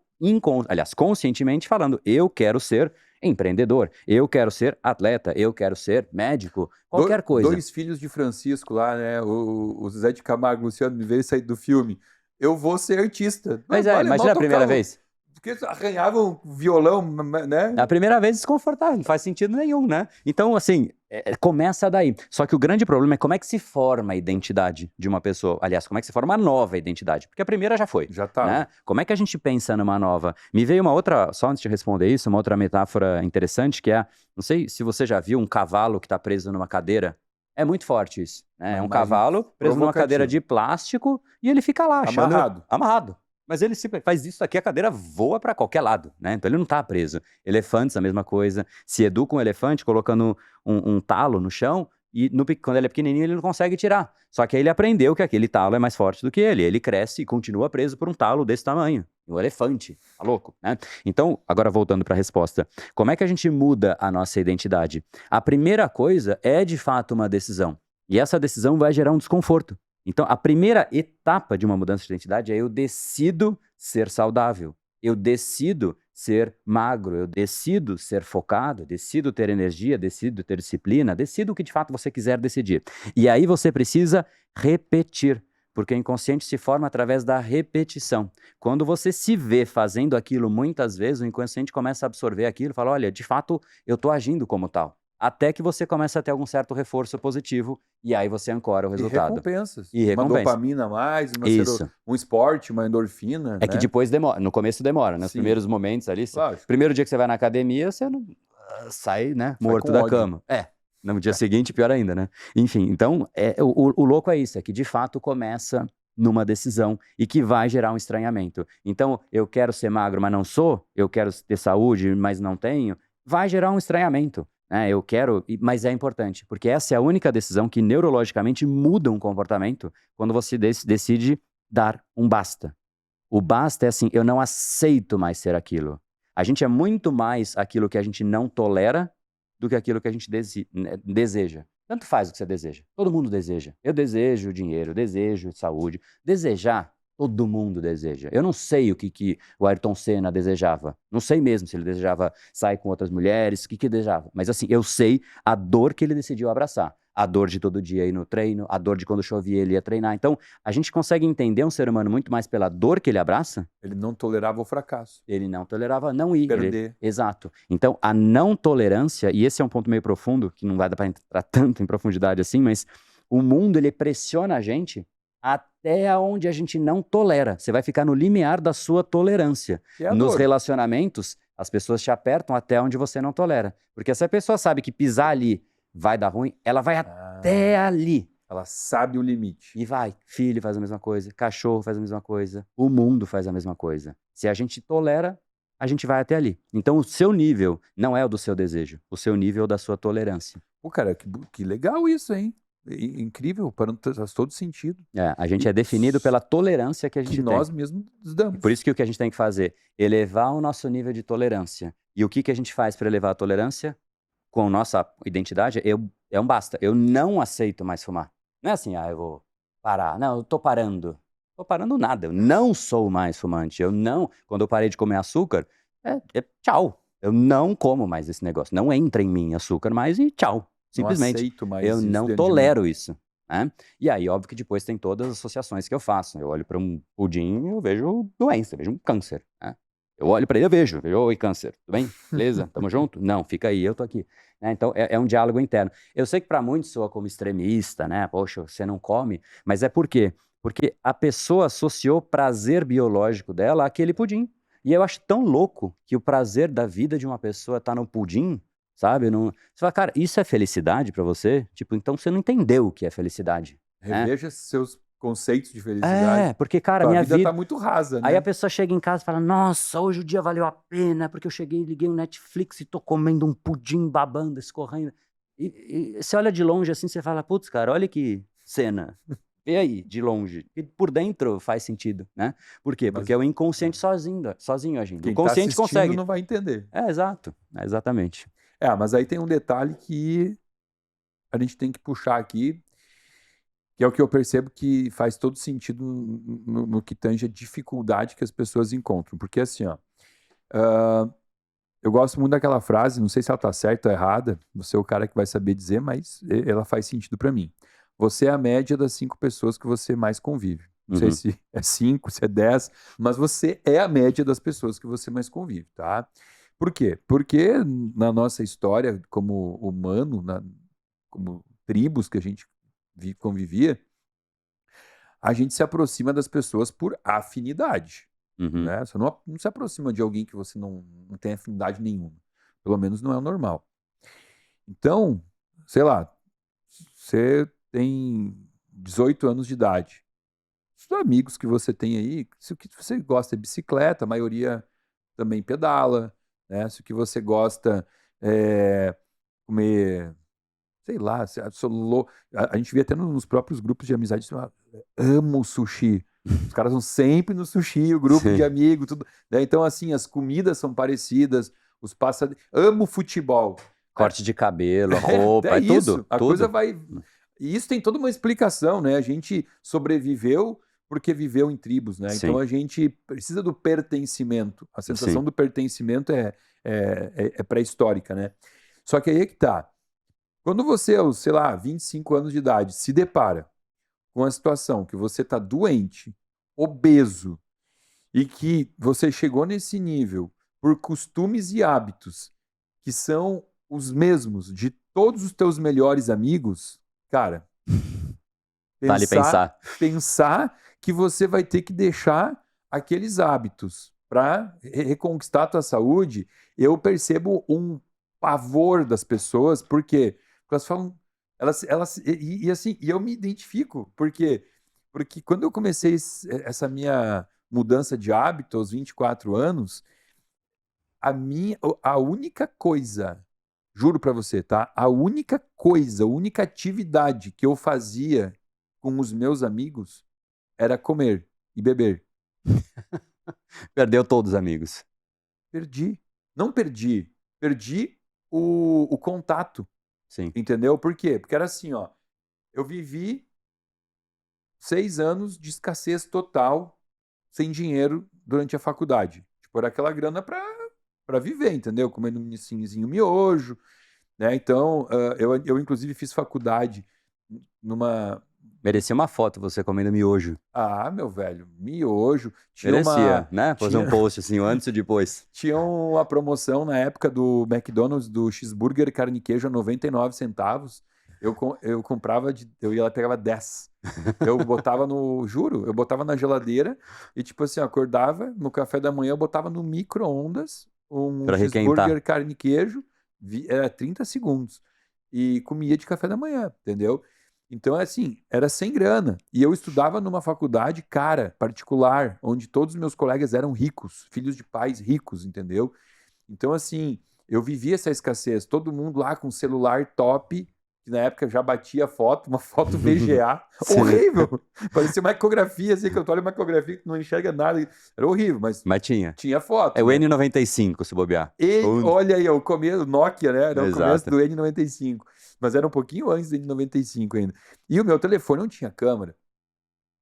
conscientemente falando, eu quero ser empreendedor, eu quero ser atleta, eu quero ser médico, qualquer coisa. 2 filhos de Francisco lá, né? O Zé de Camargo, o Luciano me veio sair do filme. Eu vou ser artista. Mas Vale mal imagina a primeira tocar vez. Porque arranhavam violão, né? A primeira vez desconfortável, não faz sentido nenhum, né? Então, assim, começa daí. Só que o grande problema é como é que se forma a identidade de uma pessoa. Aliás, como é que se forma uma nova identidade? Porque a primeira já foi. Já tá. Né? Como é que a gente pensa numa nova? Me veio uma outra, só antes de responder isso, uma outra metáfora interessante, que é, não sei se você já viu um cavalo que está preso numa cadeira É muito forte isso, né? É um Uma imagem cavalo preso numa cadeira provocativa. de plástico e ele fica lá achando... Amarrado. Amarrado. Mas ele simplesmente faz isso aqui, a cadeira voa para qualquer lado, né? Então ele não tá preso. Elefantes, a mesma coisa. Se educa um elefante colocando um talo no chão e quando ele é pequenininho ele não consegue tirar. Só que aí ele aprendeu que aquele talo é mais forte do que ele. Ele cresce e continua preso por um talo desse tamanho. Um elefante, tá louco, né? Então, agora voltando para a resposta. Como é que a gente muda a nossa identidade? A primeira coisa é, de fato, uma decisão. E essa decisão vai gerar um desconforto. Então, a primeira etapa de uma mudança de identidade é eu decido ser saudável. Eu decido ser magro, eu decido ser focado, decido ter energia, decido ter disciplina, decido o que de fato você quiser decidir. E aí você precisa repetir, porque o inconsciente se forma através da repetição. Quando você se vê fazendo aquilo muitas vezes, o inconsciente começa a absorver aquilo e fala, olha, de fato, eu estou agindo como tal. Até que você começa a ter algum certo reforço positivo e aí você ancora o E resultado. recompensas. E Uma recompensa. dopamina a mais, Isso. um esporte, uma endorfina, É que né? depois demora, no começo demora, nos Sim. primeiros momentos ali. Lógico. Primeiro dia que você vai na academia, você não sai, né, Sai morto com da ódio. cama. No dia seguinte, pior ainda, né? Enfim, então, o louco é isso, é que de fato começa numa decisão e que vai gerar um estranhamento. Então, eu quero ser magro, mas não sou, eu quero ter saúde, mas não tenho, vai gerar um estranhamento. Eu quero, mas é importante, porque essa é a única decisão que neurologicamente muda um comportamento quando você decide dar um basta. O basta é assim, eu não aceito mais ser aquilo. A gente é muito mais aquilo que a gente não tolera do que aquilo que a gente deseja. Tanto faz o que você deseja. Todo mundo deseja. Eu desejo dinheiro, desejo saúde. Desejar, todo mundo deseja. Eu não sei o que o Ayrton Senna desejava. Não sei mesmo se ele desejava sair com outras mulheres, o que desejava. Mas assim, eu sei a dor que ele decidiu abraçar. A dor de todo dia ir no treino, a dor de quando chovia ele ia treinar. Então, a gente consegue entender um ser humano muito mais pela dor que ele abraça. Ele não tolerava o fracasso. Ele não tolerava não ir. Perder. Exato. Então, a não tolerância, e esse é um ponto meio profundo, que não vai dar para entrar tanto em profundidade assim, mas o mundo, ele pressiona a gente até onde a gente não tolera. Você vai ficar no limiar da sua tolerância. Que é a Nos dor. relacionamentos, as pessoas te apertam até onde você não tolera. Porque se a pessoa sabe que pisar ali vai dar ruim, ela vai até ali. Ela sabe o limite. E vai. Filho faz a mesma coisa, cachorro faz a mesma coisa, o mundo faz a mesma coisa. Se a gente tolera, a gente vai até ali. Então, o seu nível não é o do seu desejo, o seu nível é o da sua tolerância. Pô, cara, que legal isso, hein? Incrível, faz todo sentido. A gente é definido pela tolerância que a gente Que tem. nós mesmos damos. Por isso que o que a gente tem que fazer é elevar o nosso nível de tolerância. E o que a gente faz para elevar a tolerância? Com nossa identidade, é um basta. Eu não aceito mais fumar. Não é assim, eu vou parar. Não, eu tô parando. Tô parando nada. Eu não sou mais fumante. Quando eu parei de comer açúcar, tchau. Eu não como mais esse negócio. Não entra em mim açúcar mais e tchau. Simplesmente. Não aceito mais Eu isso não dentro de tolero isso. Né? E aí, óbvio que depois tem todas as associações que eu faço. Eu olho para um pudim e eu vejo doença, eu vejo um câncer. Né? Eu olho para ele, eu vejo, oi, câncer, tudo bem? Beleza? Tamo junto? Não, fica aí, eu tô aqui. Então, é um diálogo interno. Eu sei que para muitos soa como extremista, né? Poxa, você não come. Mas é por quê? Porque a pessoa associou prazer biológico dela àquele pudim. E eu acho tão louco que o prazer da vida de uma pessoa tá no pudim, sabe? Você fala, cara, isso é felicidade para você? Tipo, então você não entendeu o que é felicidade. Reveja seus conceitos de felicidade. Porque, cara, Tua minha vida vida tá muito rasa, né? Aí a pessoa chega em casa e fala, nossa, hoje o dia valeu a pena, porque eu cheguei, liguei o Netflix e tô comendo um pudim babando, escorrendo. E você olha de longe assim, você fala, putz, cara, olha que cena. Vê aí, de longe. E por dentro faz sentido, né? Por quê? Porque é o inconsciente sozinho agindo. Quem O consciente tá assistindo consegue. não vai entender. Exato. Exatamente. Mas aí tem um detalhe que a gente tem que puxar aqui, que é o que eu percebo que faz todo sentido no que tange a dificuldade que as pessoas encontram. Porque assim, eu gosto muito daquela frase, não sei se ela tá certa ou errada, você é o cara que vai saber dizer, mas ela faz sentido para mim. Você é a média das 5 pessoas que você mais convive. Não sei se é 5, se é 10, mas você é a média das pessoas que você mais convive, tá? Por quê? Porque na nossa história como humano, como tribos que a gente convivia, a gente se aproxima das pessoas por afinidade. Né? Você não se aproxima de alguém que você não tem afinidade nenhuma. Pelo menos não é o normal. Então, sei lá, você tem 18 anos de idade. Os amigos que você tem aí, se o que você gosta é bicicleta, a maioria também pedala, né? Se o que você gosta é comer, sei lá, a gente vê até nos próprios grupos de amizade, assim, amo sushi. Os caras vão sempre no sushi, o grupo de Sim. amigos, tudo, né? Então, assim, as comidas são parecidas, os passatempos. Amo futebol. Corte de cabelo, É roupa, é tudo, isso, a coisa tudo. vai. E isso tem toda uma explicação, né? A gente sobreviveu porque viveu em tribos, né? Então Sim, a gente precisa do pertencimento. A sensação sim. do pertencimento é pré-histórica, né? Só que aí é que tá. Quando você, aos, sei lá, 25 anos de idade, se depara com a situação que você tá doente, obeso, e que você chegou nesse nível por costumes e hábitos que são os mesmos de todos os teus melhores amigos, cara, Vale pensar pensar. pensar que você vai ter que deixar aqueles hábitos para reconquistar a tua saúde, eu percebo um pavor das pessoas, porque elas falam, assim, e eu me identifico, porque quando eu comecei essa minha mudança de hábito aos 24 anos, a única coisa, juro pra você, tá? A única coisa, a única atividade que eu fazia com os meus amigos era comer e beber. Perdeu todos os amigos. Perdi. Não perdi. Perdi o contato, Sim. entendeu? Por quê? Porque era assim, ó. Eu vivi 6 anos de escassez total, sem dinheiro durante a faculdade. Tipo, era aquela grana pra viver, entendeu? Comendo um nicinhozinho miojo, né? Então, eu inclusive fiz faculdade numa. Merecia uma foto você comendo miojo. Ah, meu velho, miojo. Merecia, né? Fazer Tinha, um post assim, o antes e depois. tinha uma promoção na época do McDonald's do cheeseburger carne e queijo a 99 centavos. Eu comprava, eu ia lá e pegava 10. Eu botava no, juro, eu botava na geladeira e tipo assim, eu acordava no café da manhã, eu botava no micro-ondas um Pra requentar. cheeseburger carne e queijo, era 30 segundos. E comia de café da manhã, entendeu? Então, é assim, era sem grana. E eu estudava numa faculdade, cara, particular, onde todos os meus colegas eram ricos, filhos de pais ricos, entendeu? Então, assim, eu vivia essa escassez. Todo mundo lá com celular top, que na época já batia foto, uma foto VGA, Sim. horrível. Parecia uma ecografia, assim, que eu tô olhando uma ecografia que não enxerga nada. Era horrível, mas Mas tinha. tinha É foto, o né? N95, se bobear. E olha aí, o começo, Nokia, né? Era o começo Exato. do N95. Mas era um pouquinho antes do N95 ainda. E o meu telefone não tinha câmera.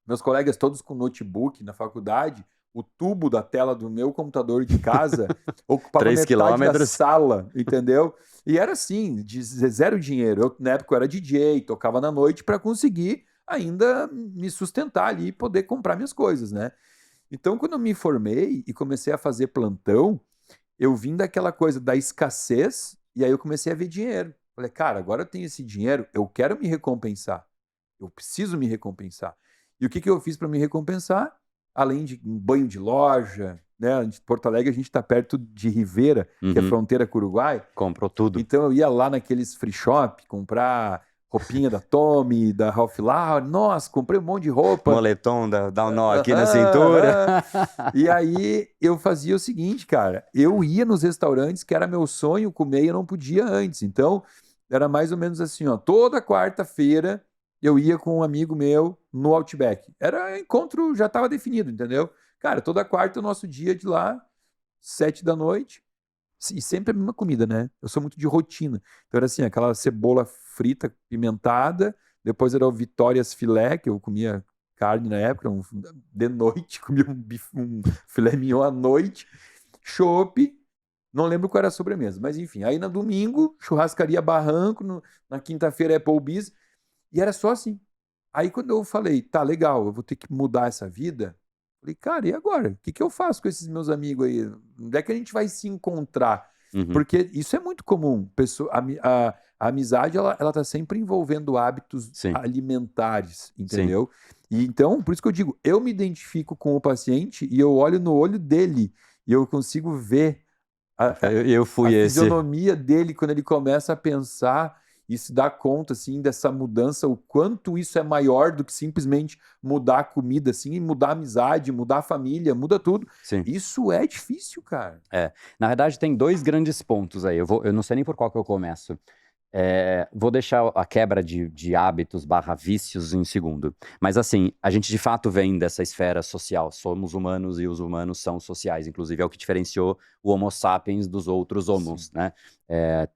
Meus colegas todos com notebook na faculdade, o tubo da tela do meu computador de casa ocupava 3 metade da quilômetros. sala, entendeu? E era assim, de zero dinheiro. Na época eu era DJ, tocava na noite para conseguir ainda me sustentar ali e poder comprar minhas coisas, né? Então, quando eu me formei e comecei a fazer plantão, eu vim daquela coisa da escassez e aí eu comecei a ver dinheiro. Falei, cara, agora eu tenho esse dinheiro, eu quero me recompensar. Eu preciso me recompensar. E o que que eu fiz para me recompensar? Além de um banho de loja, né? Em Porto Alegre a gente está perto de Rivera, que é Uhum. fronteira com o Uruguai. Comprou tudo. Então eu ia lá naqueles free shop comprar roupinha da Tommy, da Ralph Lauren. Nossa, comprei um monte de roupa. Moletom, dá um nó aqui na cintura. Aham, aham. E aí eu fazia o seguinte, cara, eu ia nos restaurantes que era meu sonho comer e eu não podia antes. Então, era mais ou menos assim, ó, toda quarta-feira eu ia com um amigo meu no Outback. Era encontro, já estava definido, entendeu? Cara, toda quarta é o nosso dia de lá, 7 da noite, e sempre a mesma comida, né? Eu sou muito de rotina. Então era assim, aquela cebola frita, pimentada, depois era o Vitórias filé, que eu comia carne na época, de noite, comia um filé mignon à noite, chopp, não lembro qual era a sobremesa, mas enfim. Aí no domingo, churrascaria Barranco, na quinta-feira Applebee's, e era só assim. Aí quando eu falei, tá legal, eu vou ter que mudar essa vida, falei, cara, e agora? O que que eu faço com esses meus amigos aí? Onde é que a gente vai se encontrar? Uhum. Porque isso é muito comum. A amizade, ela tá sempre envolvendo hábitos Sim, alimentares, sim. entendeu? E então, por isso que eu digo, eu me identifico com o paciente e eu olho no olho dele e eu consigo ver a, Eu a fui esse. fisionomia dele quando ele começa a pensar e se dá conta, assim, dessa mudança, o quanto isso é maior do que simplesmente mudar a comida, assim, e mudar a amizade, mudar a família, muda tudo. Sim. Isso é difícil, cara. Na verdade, tem 2 grandes pontos aí. Eu não sei nem por qual que eu começo. Vou deixar a quebra de hábitos / vícios em segundo. Mas assim, a gente de fato vem dessa esfera social. Somos humanos e os humanos são sociais. Inclusive, é o que diferenciou o Homo sapiens dos outros homos, né?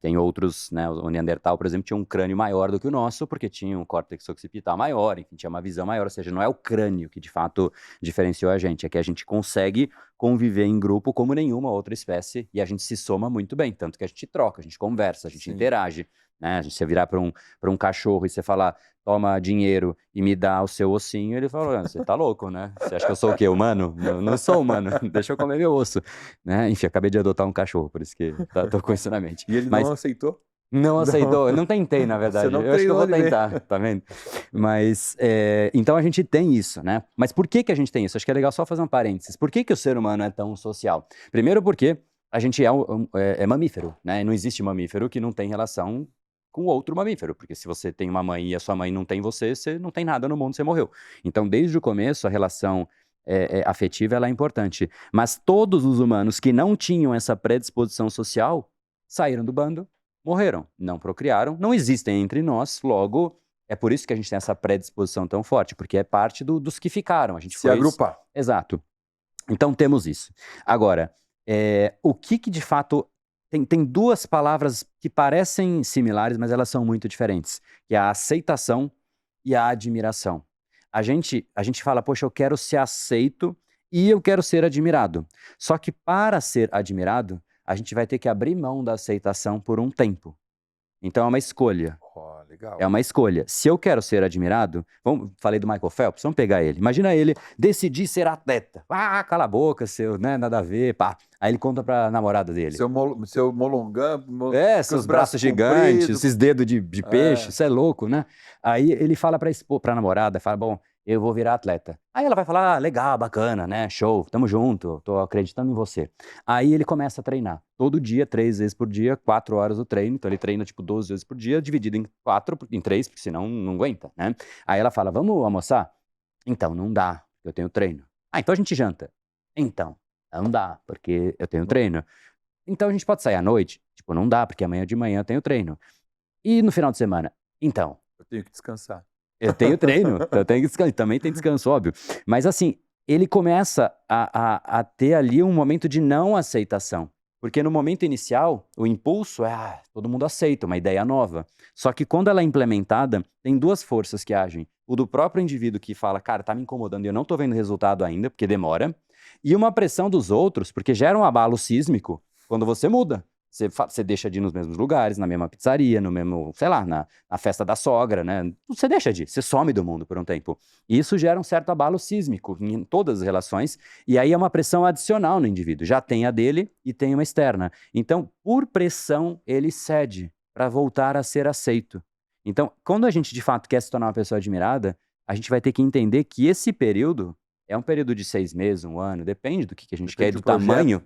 Tem outros, né? O Neandertal, por exemplo, tinha um crânio maior do que o nosso, porque tinha um córtex occipital maior, enfim, tinha uma visão maior. Ou seja, não é o crânio que de fato diferenciou a gente, é que a gente consegue conviver em grupo como nenhuma outra espécie e a gente se soma muito bem. Tanto que a gente troca, a gente conversa, a gente Sim. interage. Né? Você virar para um cachorro e você falar, toma dinheiro e me dá o seu ossinho, ele fala, você tá louco, né? Você acha que eu sou o quê? Humano? Não sou humano, deixa eu comer meu osso. Né? Enfim, acabei de adotar um cachorro, por isso que tô com isso na mente. E ele Mas não aceitou? não aceitou, eu não tentei, na verdade. Você não Eu acho que eu vou treinou ele tentar, tá vendo? Mas, então a gente tem isso, né? Mas por que a gente tem isso? Acho que é legal só fazer um parênteses. Por que o ser humano é tão social? Primeiro porque a gente é mamífero, né? Não existe mamífero que não tem relação com outro mamífero, porque se você tem uma mãe e a sua mãe não tem você, você não tem nada no mundo, você morreu. Então, desde o começo, a relação afetiva ela é importante. Mas todos os humanos que não tinham essa predisposição social saíram do bando, morreram, não procriaram, não existem entre nós, logo, é por isso que a gente tem essa predisposição tão forte, porque é parte dos que ficaram. A gente Se agrupar. Exato. Então, temos isso. Agora, o que de fato... Tem 2 palavras que parecem similares, mas elas são muito diferentes, que é a aceitação e a admiração. A gente fala, poxa, eu quero ser aceito e eu quero ser admirado. Só que para ser admirado, a gente vai ter que abrir mão da aceitação por um tempo. Então é uma escolha. Legal. É uma escolha. Se eu quero ser admirado, falei do Michael Phelps, vamos pegar ele. Imagina ele decidir ser atleta. Cala a boca, seu, né, nada a ver, pá. Aí ele conta pra namorada dele. Seu molongão, seus braços gigantes, esses dedos de peixe, isso é louco, né? Aí ele fala pra namorada, fala, bom, eu vou virar atleta. Aí ela vai falar, legal, bacana, né, show, tamo junto, tô acreditando em você. Aí ele começa a treinar, todo dia, 3 vezes por dia, 4 horas o treino, então ele treina tipo 12 vezes por dia, dividido em 3, porque senão não aguenta, né? Aí ela fala, vamos almoçar? Então, não dá, eu tenho treino. Então a gente janta. Então, não dá, porque eu tenho treino. Então a gente pode sair à noite? Tipo, não dá, porque amanhã de manhã eu tenho treino. E no final de semana? Então, eu tenho que descansar. Eu tenho treino, eu tenho que descansar, também tem descanso, óbvio. Mas assim, ele começa a ter ali um momento de não aceitação. Porque no momento inicial, o impulso é, todo mundo aceita, uma ideia nova. Só que quando ela é implementada, tem 2 forças que agem. O do próprio indivíduo que fala, cara, tá me incomodando e eu não tô vendo resultado ainda, porque demora. E uma pressão dos outros, porque gera um abalo sísmico quando você muda. Você deixa de ir nos mesmos lugares, na mesma pizzaria, no mesmo, sei lá, na festa da sogra, né? Você deixa de ir, você some do mundo por um tempo. E isso gera um certo abalo sísmico em todas as relações, e aí é uma pressão adicional no indivíduo. Já tem a dele e tem uma externa. Então, por pressão, ele cede para voltar a ser aceito. Então, quando a gente de fato quer se tornar uma pessoa admirada, a gente vai ter que entender que esse período é um período de 6 meses, 1 ano, depende do que a gente quer e do tamanho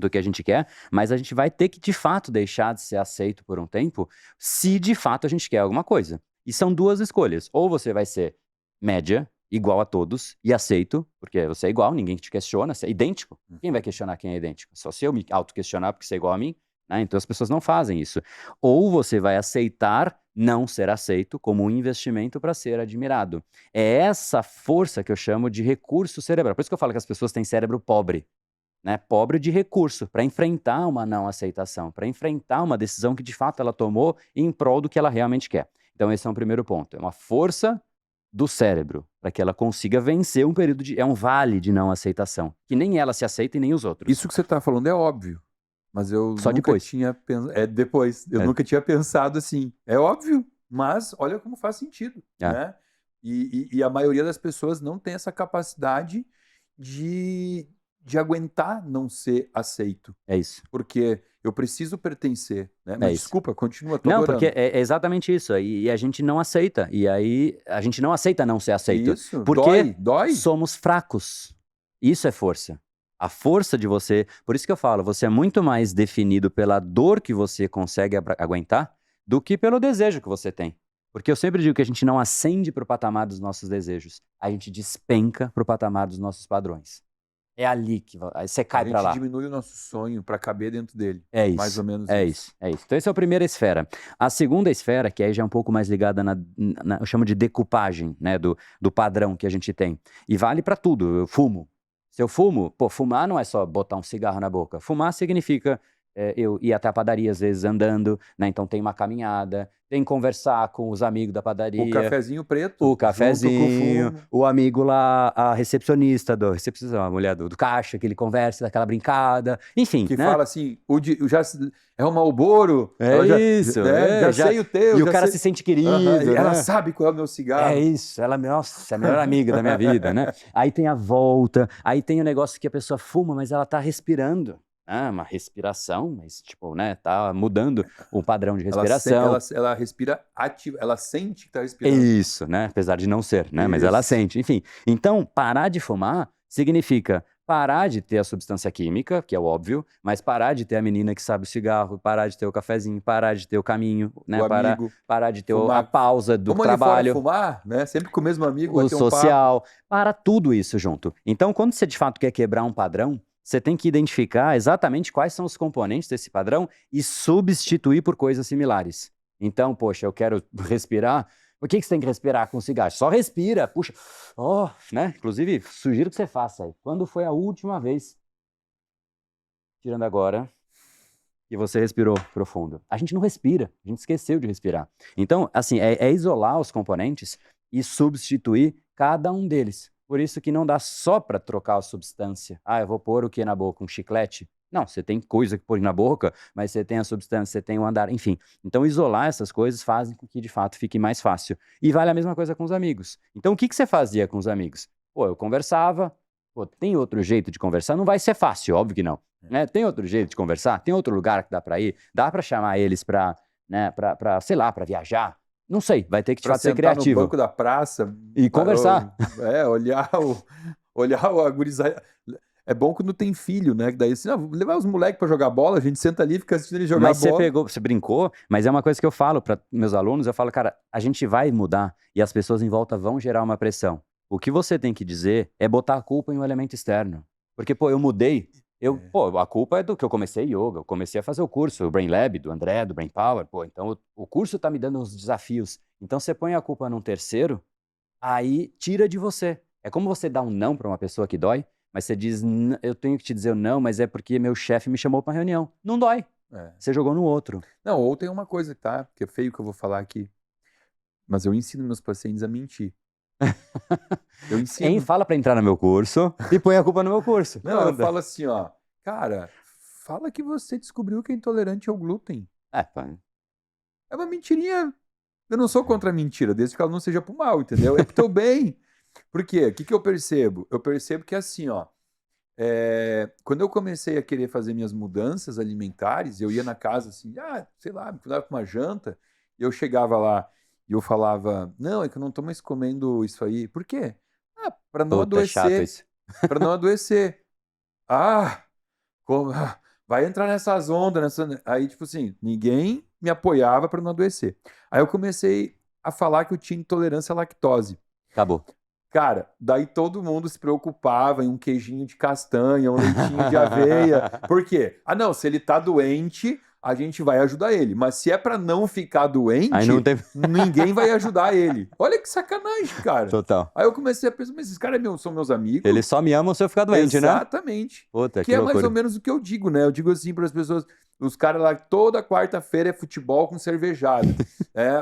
do que a gente quer, mas a gente vai ter que, de fato, deixar de ser aceito por um tempo, se de fato a gente quer alguma coisa. E são 2 escolhas. Ou você vai ser média, igual a todos, e aceito, porque você é igual, ninguém te questiona, você é idêntico. Quem vai questionar quem é idêntico? Só se eu me auto-questionar porque você é igual a mim, né? Então as pessoas não fazem isso. Ou você vai aceitar não ser aceito como um investimento para ser admirado. É essa força que eu chamo de recurso cerebral. Por isso que eu falo que as pessoas têm cérebro pobre. Né, pobre de recurso, para enfrentar uma não aceitação, para enfrentar uma decisão que de fato ela tomou em prol do que ela realmente quer. Então esse é um primeiro ponto, é uma força do cérebro, para que ela consiga vencer um período é um vale de não aceitação, que nem ela se aceita e nem os outros. Isso que você está falando é óbvio, mas eu Só nunca depois. tinha pensado, nunca tinha pensado assim, é óbvio, mas olha como faz sentido, né? E a maioria das pessoas não tem essa capacidade de aguentar não ser aceito. É isso. Porque eu preciso pertencer, né? Mas desculpa, continua, tô Não, adorando. porque é exatamente isso. E a gente não aceita. E aí a gente não aceita não ser aceito. Isso, porque dói. Somos fracos. Isso é força. A força de você... Por isso que eu falo, você é muito mais definido pela dor que você consegue aguentar do que pelo desejo que você tem. Porque eu sempre digo que a gente não ascende para o patamar dos nossos desejos, a gente despenca para o patamar dos nossos padrões. É ali que aí você A cai para gente lá. diminui o nosso sonho para caber dentro dele. É isso. Mais ou menos é isso. isso. É isso. Então, essa é a primeira esfera. A segunda esfera, que aí já é um pouco mais ligada eu chamo de decupagem, né, do padrão que a gente tem. E vale para tudo. Eu fumo. Se eu fumo, fumar não é só botar um cigarro na boca. Fumar significa eu ir até a padaria, às vezes andando, né? Então tem uma caminhada, tem conversar com os amigos da padaria. O cafezinho preto. O junto com cafezinho, fumo. o amigo lá, a recepcionista, a mulher do caixa, que ele conversa, daquela brincada, enfim, Que né? fala assim, é o Marlboro. Isso, já sei o teu. E o já cara sei. se sente querido, Aham, né? ela sabe qual é o meu cigarro. É isso, nossa, é a melhor amiga da minha vida, né? Aí tem a volta, aí tem o negócio que a pessoa fuma, mas ela tá respirando. Ah, uma respiração, mas tipo, né, tá mudando o padrão de respiração. Ela respira ativa, ela sente que tá respirando. Isso, né? Apesar de não ser, né? Mas ela Isso. sente. Enfim, então parar de fumar significa parar de ter a substância química, que é o óbvio, mas parar de ter a menina que sabe o cigarro, parar de ter o cafezinho, parar de ter o caminho, né? O amigo, parar de ter fumar. a pausa do Vamos ali trabalho. fora fumar, né? Sempre com o mesmo amigo, O bater um papo. social, para tudo isso junto. Então, quando você de fato quer quebrar um padrão, você tem que identificar exatamente quais são os componentes desse padrão e substituir por coisas similares. Então, poxa, eu quero respirar. O que você tem que respirar com cigarro? Só respira, puxa. Né? Inclusive, sugiro que você faça aí. Quando foi a última vez, tirando agora, que você respirou profundo? A gente não respira, a gente esqueceu de respirar. Então, assim, é isolar os componentes e substituir cada um deles. Por isso que não dá só para trocar a substância. Ah, eu vou pôr o que na boca? Um chiclete? Não, você tem coisa que pôr na boca, mas você tem a substância, você tem o andar, enfim. Então, isolar essas coisas fazem com que, de fato, fique mais fácil. E vale a mesma coisa com os amigos. Então, o que você fazia com os amigos? Eu conversava. Tem outro jeito de conversar? Não vai ser fácil, óbvio que não. Né? Tem outro jeito de conversar? Tem outro lugar que dá para ir? Dá para chamar eles para, né, sei lá, para viajar? Não sei, vai ter que de fato ser criativo. No banco da praça e conversar. Olhar a gurizada. É bom quando tem filho, né? Daí assim, levar os moleques para jogar bola, a gente senta ali e fica assistindo ele jogar bola. Mas você brincou, mas é uma coisa que eu falo para meus alunos, eu falo, cara, a gente vai mudar e as pessoas em volta vão gerar uma pressão. O que você tem que dizer é botar a culpa em um elemento externo. Porque, eu mudei. A culpa é do que eu comecei yoga, eu comecei a fazer o curso, o Brain Lab, do André, do Brain Power, então o curso tá me dando uns desafios. Então você põe a culpa num terceiro, aí tira de você. É como você dá um não para uma pessoa que dói, mas você diz, eu tenho que te dizer o não, mas é porque meu chefe me chamou para reunião. Não dói. Você jogou no outro. Não, ou tem uma coisa, tá? Que é feio que eu vou falar aqui, mas eu ensino meus pacientes a mentir. Eu ensino. Quem fala para entrar no meu curso e põe a culpa no meu curso. Não, eu falo assim, ó, cara, fala que você descobriu que é intolerante ao glúten. É uma mentirinha. Eu não sou contra a mentira, desde que ela não seja pro mal, entendeu? É pro teu bem. Por quê? O que eu percebo? Eu percebo que assim, ó, quando eu comecei a querer fazer minhas mudanças alimentares, eu ia na casa assim, sei lá, me cuidava com uma janta, e eu chegava lá e eu falava, não, é que eu não tô mais comendo isso aí. Por quê? Para não adoecer. Para não adoecer. Vai entrar nessas ondas, aí tipo assim, ninguém me apoiava para não adoecer. Aí eu comecei a falar que eu tinha intolerância à lactose. Acabou. Cara, daí todo mundo se preocupava em um queijinho de castanha, um leitinho de aveia. Por quê? Não, se ele tá doente, a gente vai ajudar ele. Mas se é pra não ficar doente, ninguém vai ajudar ele. Olha que sacanagem, cara. Total. Aí eu comecei a pensar, mas esses caras são meus amigos. Eles só me amam se eu ficar doente, Exatamente. né? Exatamente. Que é mais ou menos o que eu digo, né? Eu digo assim para as pessoas, os caras lá, toda quarta-feira é futebol com cervejada,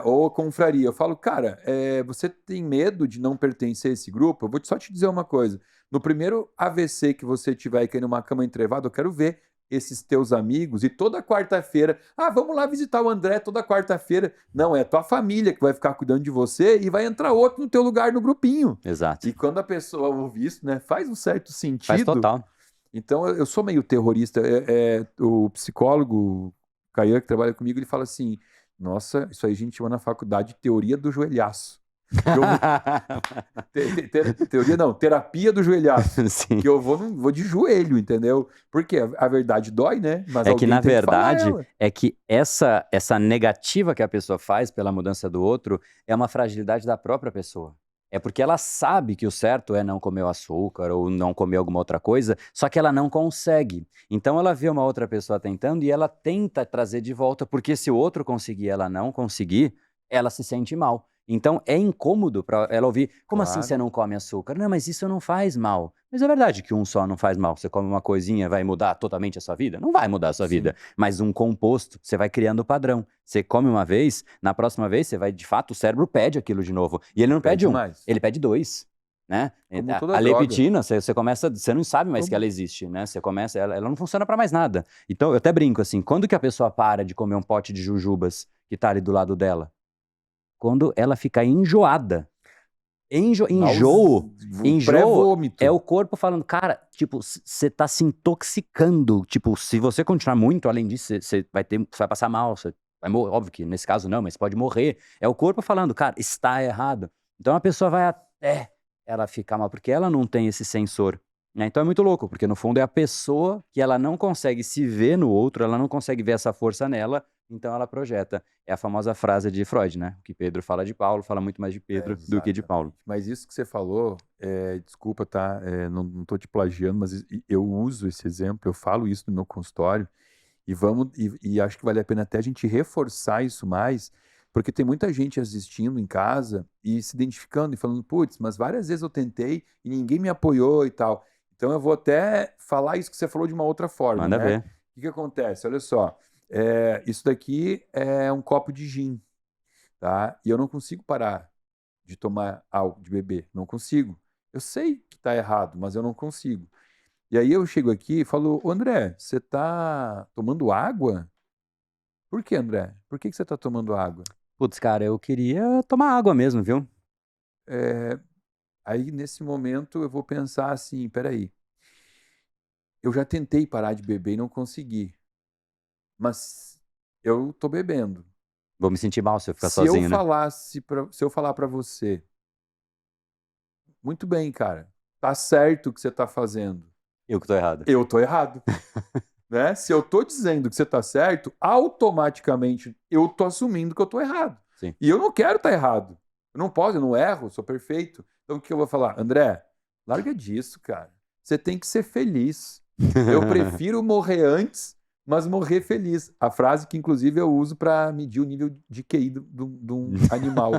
ou confraria. Eu falo, cara, você tem medo de não pertencer a esse grupo? Eu vou só te dizer uma coisa. No primeiro AVC que você tiver aí numa cama entrevada, eu quero ver esses teus amigos e toda quarta-feira, vamos lá visitar o André toda quarta-feira. Não, é tua família que vai ficar cuidando de você e vai entrar outro no teu lugar no grupinho. Exato. E quando a pessoa ouve isso, né, faz um certo sentido. Faz total. Então, eu sou meio terrorista. O psicólogo, Caian, que trabalha comigo, ele fala assim, nossa, isso aí a gente chama na faculdade de teoria do joelhaço. Teoria não, terapia do joelhaço. Sim. Que eu vou de joelho, entendeu? Porque a verdade dói, né? Mas É que, alguém na tem que falar verdade, ela. é que essa negativa que a pessoa faz pela mudança do outro é uma fragilidade da própria pessoa. É porque ela sabe que o certo é não comer o açúcar ou não comer alguma outra coisa, só que ela não consegue. Então ela vê uma outra pessoa tentando e ela tenta trazer de volta, porque se o outro conseguir e ela não conseguir, ela se sente mal. Então é incômodo para ela ouvir, como assim você Claro. não come açúcar? Não, mas isso não faz mal. Mas é verdade que um só não faz mal. Você come uma coisinha, vai mudar totalmente a sua vida? Não vai mudar a sua Sim. vida. Mas um composto, você vai criando o padrão. Você come uma vez, na próxima vez você vai, de fato, o cérebro pede aquilo de novo. E ele não pede um, mais. ele pede dois. Né? Como A toda droga. leptina, você começa, você não sabe mais que ela existe, né? Você começa, ela não funciona para mais nada. Então eu até brinco assim, quando que a pessoa para de comer um pote de jujubas que tá ali do lado dela? Quando ela ficar enjoada. Enjoo Pré-vômito. é o corpo falando, cara, tipo, você tá se intoxicando. Tipo, se você continuar muito, além disso, você vai passar mal, você vai morrer. Óbvio que nesse caso não, mas pode morrer. É o corpo falando, cara, está errado. Então a pessoa vai até ela ficar mal, porque ela não tem esse sensor. Né? Então é muito louco, porque no fundo é a pessoa que ela não consegue se ver no outro, ela não consegue ver essa força nela, então ela projeta. É a famosa frase de Freud, né? Que Pedro fala de Paulo, fala muito mais de Pedro do que de Paulo. Mas isso que você falou, desculpa, tá? Não tô te plagiando, mas eu uso esse exemplo, eu falo isso no meu consultório, e acho que vale a pena até a gente reforçar isso mais, porque tem muita gente assistindo em casa e se identificando e falando, putz, mas várias vezes eu tentei e ninguém me apoiou e tal. Então eu vou até falar isso que você falou de uma outra forma, Manda né? ver. O que acontece? Olha só, isso daqui é um copo de gin, tá? E eu não consigo parar de tomar algo, de beber, não consigo. Eu sei que tá errado, mas eu não consigo. E aí eu chego aqui e falo, ô André, você tá tomando água? Por que, André? Por que você tá tomando água? Putz, cara, eu queria tomar água mesmo, viu? Aí nesse momento eu vou pensar assim, peraí, eu já tentei parar de beber e não consegui, mas eu tô bebendo. Vou me sentir mal se eu ficar Se eu sozinho, né? se eu falar pra você, muito bem, cara, tá certo o que você tá fazendo. Eu que tô errado. Eu tô errado. Né? Se eu tô dizendo que você tá certo, automaticamente eu tô assumindo que eu tô errado. Sim. E eu não quero estar errado. Eu não posso, eu não erro, eu sou perfeito. Então o que eu vou falar? André, larga disso, cara. Você tem que ser feliz. Eu prefiro morrer antes, mas morrer feliz. A frase que, inclusive, eu uso para medir o nível de QI de um animal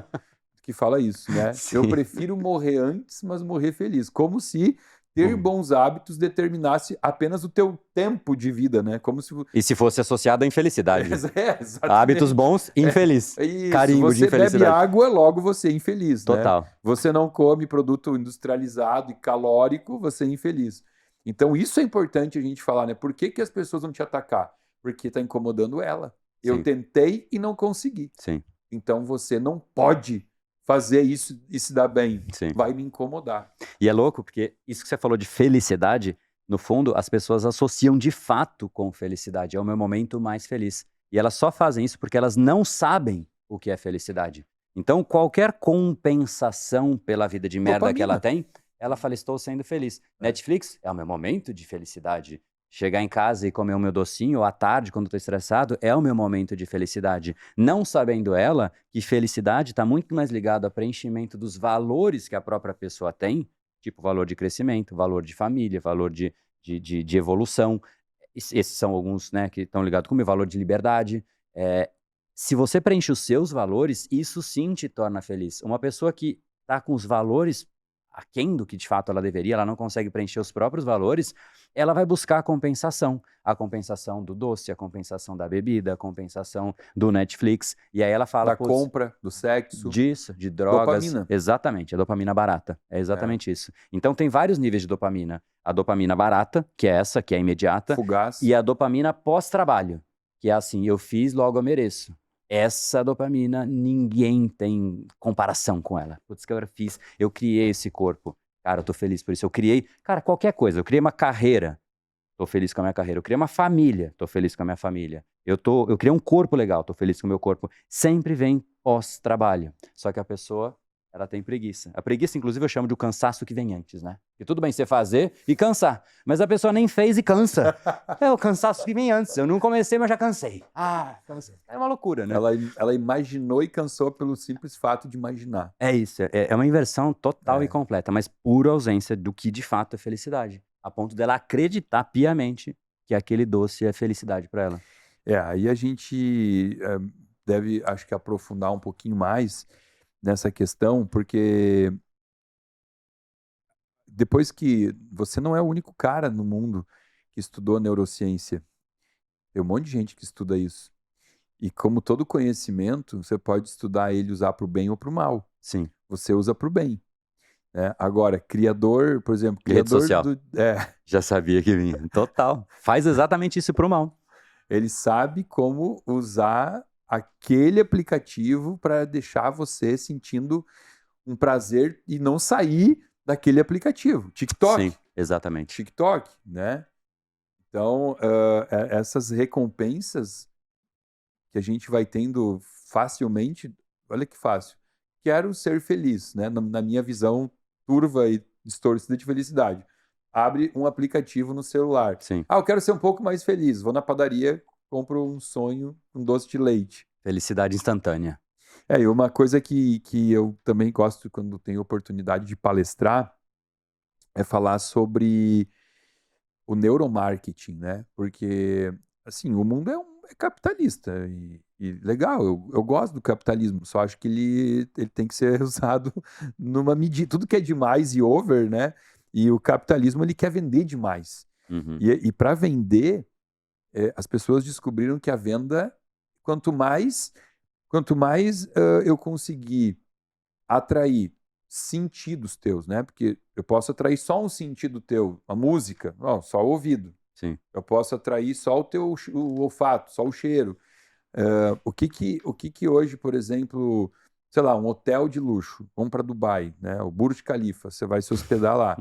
que fala isso, né? Sim. Eu prefiro morrer antes, mas morrer feliz. Como se ter bons hábitos determinasse apenas o teu tempo de vida, né? Como se... E se fosse associado à infelicidade. Exatamente. Hábitos bons, infeliz. Isso, Carimbo de você bebe infelicidade. água, logo você é infeliz, Total. né? Você não come produto industrializado e calórico, você é infeliz. Então isso é importante a gente falar, né? Por que as pessoas vão te atacar? Porque está incomodando ela. Eu Sim. tentei e não consegui. Sim. Então você não pode fazer isso e se dar bem. Sim. Vai me incomodar. E é louco, porque isso que você falou de felicidade, no fundo, as pessoas associam de fato com felicidade. É o meu momento mais feliz. E elas só fazem isso porque elas não sabem o que é felicidade. Então, qualquer compensação pela vida de merda que ela tem, ela fala, estou sendo feliz. Netflix é o meu momento de felicidade. Chegar em casa e comer o meu docinho, ou à tarde, quando estou estressado, é o meu momento de felicidade. Não sabendo ela que felicidade está muito mais ligado ao preenchimento dos valores que a própria pessoa tem, tipo valor de crescimento, valor de família, valor de evolução. Esses são alguns, né, que estão ligados comigo, valor de liberdade. Se você preenche os seus valores, isso sim te torna feliz. Uma pessoa que está com os valores aquém do que de fato ela deveria, ela não consegue preencher os próprios valores, ela vai buscar a compensação do doce, a compensação da bebida, a compensação do Netflix, e aí ela fala... Da compra, do sexo. Disso, de drogas. Dopamina. Exatamente, a dopamina barata, é exatamente isso. Então tem vários níveis de dopamina. A dopamina barata, que é essa, que é imediata. Fugaz. E a dopamina pós-trabalho, que é assim, eu fiz, logo eu mereço. Essa dopamina, ninguém tem comparação com ela. Putz, que eu fiz, eu criei esse corpo. Cara, eu tô feliz por isso. Eu criei, cara, qualquer coisa. Eu criei uma carreira, tô feliz com a minha carreira. Eu criei uma família, tô feliz com a minha família. Eu criei um corpo legal, tô feliz com o meu corpo. Sempre vem pós-trabalho. Só que a pessoa, Ela tem preguiça. A preguiça, inclusive, eu chamo de o cansaço que vem antes, né? Porque tudo bem você fazer e cansar, mas a pessoa nem fez e cansa. É o cansaço que vem antes. Eu não comecei, mas já cansei. Cansei. É uma loucura, né? Ela imaginou e cansou pelo simples fato de imaginar. É isso. É uma inversão total É. e completa, mas pura ausência do que de fato é felicidade. A ponto dela acreditar piamente que aquele doce é felicidade para ela. Aí a gente deve, acho que, aprofundar um pouquinho mais nessa questão, porque depois que você não é o único cara no mundo que estudou neurociência, tem um monte de gente que estuda isso. E como todo conhecimento, você pode estudar ele e usar para o bem ou para o mal. Sim. Você usa para o bem. Né? Agora, criador, por exemplo, Rede criador social. Já sabia que vinha. Total. Faz exatamente isso pro mal. Ele sabe como usar aquele aplicativo para deixar você sentindo um prazer e não sair daquele aplicativo. TikTok. Sim, exatamente. TikTok, né? Então, essas recompensas que a gente vai tendo facilmente, olha que fácil. Quero ser feliz, né? Na minha visão turva e distorcida de felicidade. Abre um aplicativo no celular. Sim. Eu quero ser um pouco mais feliz. Vou na padaria, compro um sonho, um doce de leite. Felicidade instantânea. E uma coisa que eu também gosto quando tenho oportunidade de palestrar é falar sobre o neuromarketing, né? Porque, assim, o mundo é capitalista e legal, eu gosto do capitalismo, só acho que ele tem que ser usado numa medida. Tudo que é demais e over, né? E o capitalismo, ele quer vender demais. Uhum. E para vender, as pessoas descobriram que a venda, quanto mais eu conseguir atrair sentidos teus, né? Porque eu posso atrair só um sentido teu, a música, só o ouvido. Sim. Eu posso atrair só o olfato, só o cheiro. O que hoje, por exemplo, sei lá, um hotel de luxo, vamos para Dubai, né? O Burj Khalifa, você vai se hospedar lá.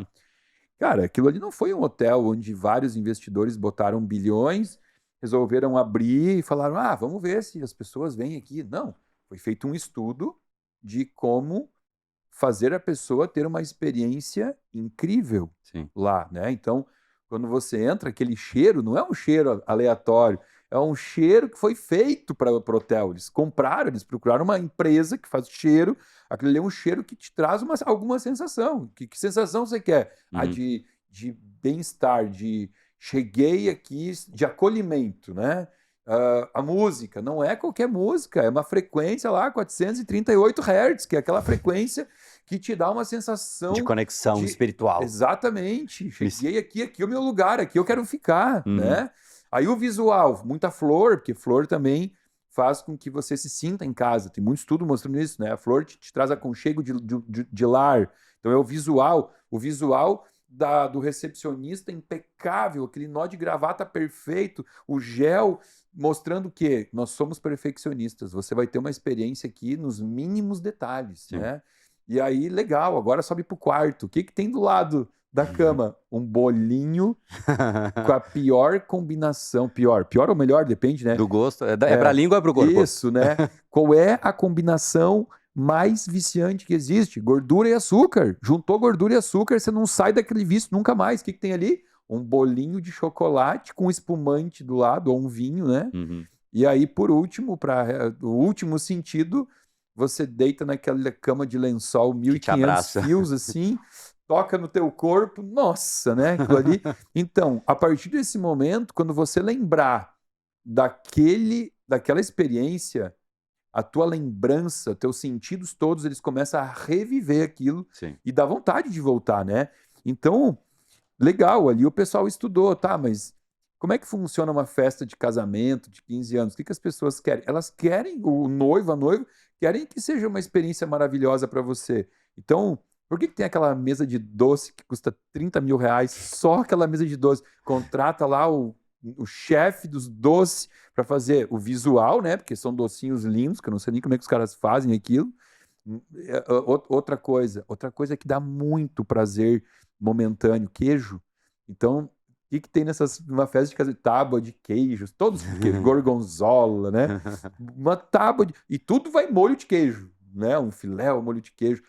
Cara, aquilo ali não foi um hotel onde vários investidores botaram bilhões, resolveram abrir e falaram, vamos ver se as pessoas vêm aqui. Não, foi feito um estudo de como fazer a pessoa ter uma experiência incrível. Sim. Lá, né? Então, quando você entra, aquele cheiro não é um cheiro aleatório, é um cheiro que foi feito para o hotel. Eles compraram, eles procuraram uma empresa que faz cheiro. Aquilo ali é um cheiro que te traz alguma sensação. Que sensação você quer? Uhum. De bem-estar, de cheguei aqui, de acolhimento, né? A música não é qualquer música, é uma frequência lá, 438 Hz, que é aquela frequência que te dá uma sensação de conexão espiritual. Exatamente. Cheguei aqui é o meu lugar, aqui eu quero ficar, Uhum. né? Aí o visual, muita flor, porque flor também faz com que você se sinta em casa. Tem muito estudo mostrando isso, né? A flor te traz aconchego de lar. Então é o visual do recepcionista impecável, aquele nó de gravata perfeito, o gel mostrando que nós somos perfeccionistas. Você vai ter uma experiência aqui nos mínimos detalhes, Sim. né? E aí, legal, agora sobe pro quarto. O que tem do lado da cama? Um bolinho com a pior combinação. Pior ou melhor, depende, né? Do gosto. É pra língua ou é pro corpo? Isso, né? Qual é a combinação mais viciante que existe? Gordura e açúcar. Juntou gordura e açúcar, você não sai daquele vício nunca mais. O que tem ali? Um bolinho de chocolate com espumante do lado, ou um vinho, né? Uhum. E aí, por último, para o último sentido, você deita naquela cama de lençol, 1.500 fios, assim, toca no teu corpo, nossa, né? Aquilo ali. Então, a partir desse momento, quando você lembrar daquela experiência, a tua lembrança, teus sentidos todos, eles começam a reviver aquilo. Sim. E dá vontade de voltar, né? Então, legal, ali o pessoal estudou, tá, mas como é que funciona uma festa de casamento de 15 anos? O que as pessoas querem? Elas querem, o noivo, a noiva, querem que seja uma experiência maravilhosa para você. Então, por que tem aquela mesa de doce que custa 30 mil reais? Só aquela mesa de doce. Contrata lá o chefe dos doces para fazer o visual, né? Porque são docinhos lindos, que eu não sei nem como é que os caras fazem aquilo. Outra coisa que dá muito prazer momentâneo, queijo. Então, o que tem numa festa de casamento? Tábua de queijos, todos gorgonzola, né? Uma tábua e tudo vai molho de queijo, né? Um filé, um molho de queijo.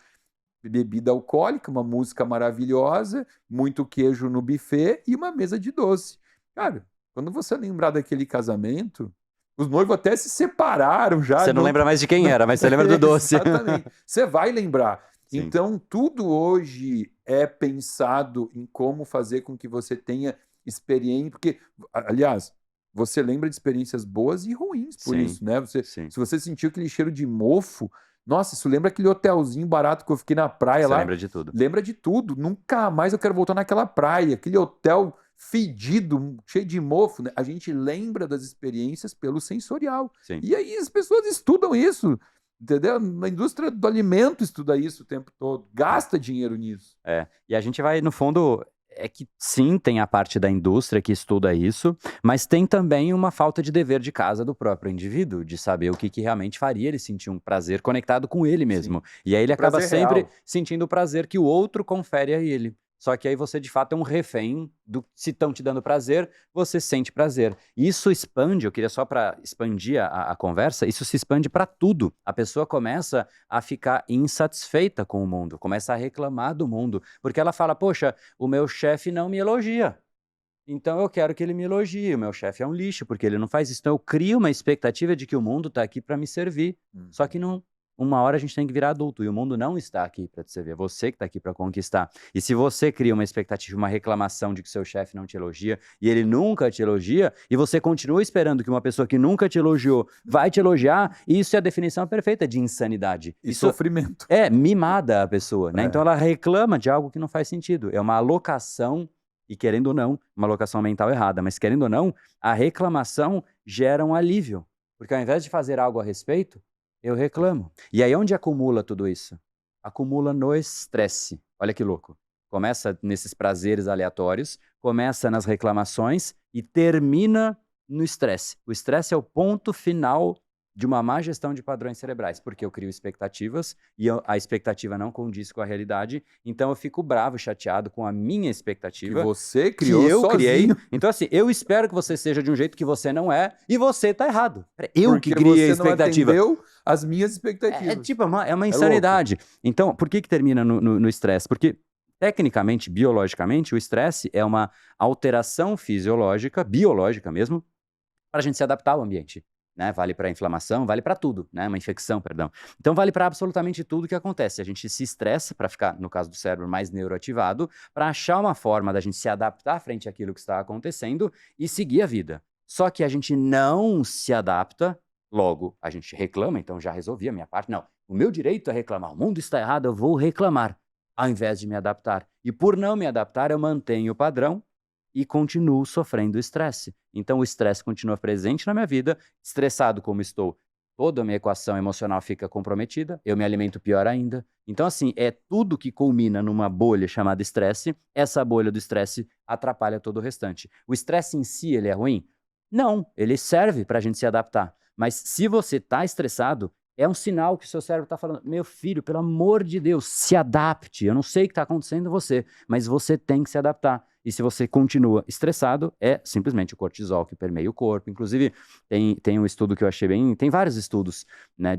bebida alcoólica, uma música maravilhosa, muito queijo no buffet e uma mesa de doce. Cara, quando você lembrar daquele casamento, os noivos até se separaram já. Você não lembra mais de quem era, mas você lembra do doce. Exatamente. Você vai lembrar. Sim. Então, tudo hoje é pensado em como fazer com que você tenha experiência, porque, aliás, você lembra de experiências boas e ruins por Sim, isso, né? sim. Se você sentiu aquele cheiro de mofo, nossa, isso lembra aquele hotelzinho barato que eu fiquei na praia Você lá? lembra de tudo. Lembra de tudo. Nunca mais eu quero voltar naquela praia. Aquele hotel fedido, cheio de mofo, né? A gente lembra das experiências pelo sensorial. Sim. E aí as pessoas estudam isso, entendeu? Na indústria do alimento estuda isso o tempo todo. Gasta dinheiro nisso. E a gente vai, no fundo, é que sim, tem a parte da indústria que estuda isso, mas tem também uma falta de dever de casa do próprio indivíduo, de saber o que realmente faria ele sentir um prazer conectado com ele mesmo. E aí ele acaba prazer sempre real. sentindo o prazer que o outro confere a ele. Só que aí você de fato é um refém do se estão te dando prazer, você sente prazer. Isso expande, eu queria só para expandir a conversa, isso se expande para tudo. A pessoa começa a ficar insatisfeita com o mundo, começa a reclamar do mundo, porque ela fala: poxa, o meu chefe não me elogia. Então eu quero que ele me elogie. O meu chefe é um lixo, porque ele não faz isso. Então eu crio uma expectativa de que o mundo está aqui para me servir. Só que não. Uma hora a gente tem que virar adulto e o mundo não está aqui para te servir. É você que está aqui para conquistar. E se você cria uma expectativa, uma reclamação de que seu chefe não te elogia e ele nunca te elogia, e você continua esperando que uma pessoa que nunca te elogiou vai te elogiar, isso é a definição perfeita de insanidade. E Isso sofrimento. é mimada a pessoa, né? Então ela reclama de algo que não faz sentido. É uma alocação. E querendo ou não, uma alocação mental errada, mas querendo ou não, a reclamação gera um alívio. Porque ao invés de fazer algo a respeito, eu reclamo. E aí onde acumula tudo isso? Acumula no estresse. Olha que louco. Começa nesses prazeres aleatórios, começa nas reclamações e termina no estresse. O estresse é o ponto final de uma má gestão de padrões cerebrais, porque eu crio expectativas e a expectativa não condiz com a realidade, então eu fico bravo, chateado com a minha expectativa. Que você criou que eu sozinho. criei. Então assim, eu espero que você seja de um jeito que você não é e você tá errado. Eu Porque que criei a você não expectativa. atendeu as minhas expectativas. É uma insanidade. Então, por que termina no estresse? Porque, tecnicamente, biologicamente, o estresse é uma alteração fisiológica, biológica mesmo, para a gente se adaptar ao ambiente. Né? Vale para inflamação, vale para tudo, né? Uma infecção, perdão. Então vale para absolutamente tudo que acontece. A gente se estressa para ficar, no caso do cérebro, mais neuroativado, para achar uma forma da gente se adaptar frente àquilo que está acontecendo e seguir a vida. Só que a gente não se adapta, logo a gente reclama, então já resolvi a minha parte. Não, o meu direito é reclamar. O mundo está errado, eu vou reclamar, ao invés de me adaptar. E por não me adaptar, eu mantenho o padrão e continuo sofrendo estresse. Então o estresse continua presente na minha vida, estressado como estou, toda a minha equação emocional fica comprometida, eu me alimento pior ainda. Então assim, é tudo que culmina numa bolha chamada estresse, essa bolha do estresse atrapalha todo o restante. O estresse em si, ele é ruim? Não, ele serve para a gente se adaptar. Mas se você está estressado, é um sinal que o seu cérebro está falando: meu filho, pelo amor de Deus, se adapte. Eu não sei o que está acontecendo em você, mas você tem que se adaptar. E se você continua estressado, é simplesmente o cortisol que permeia o corpo. Inclusive, tem um estudo que eu achei bem... Tem vários estudos, né,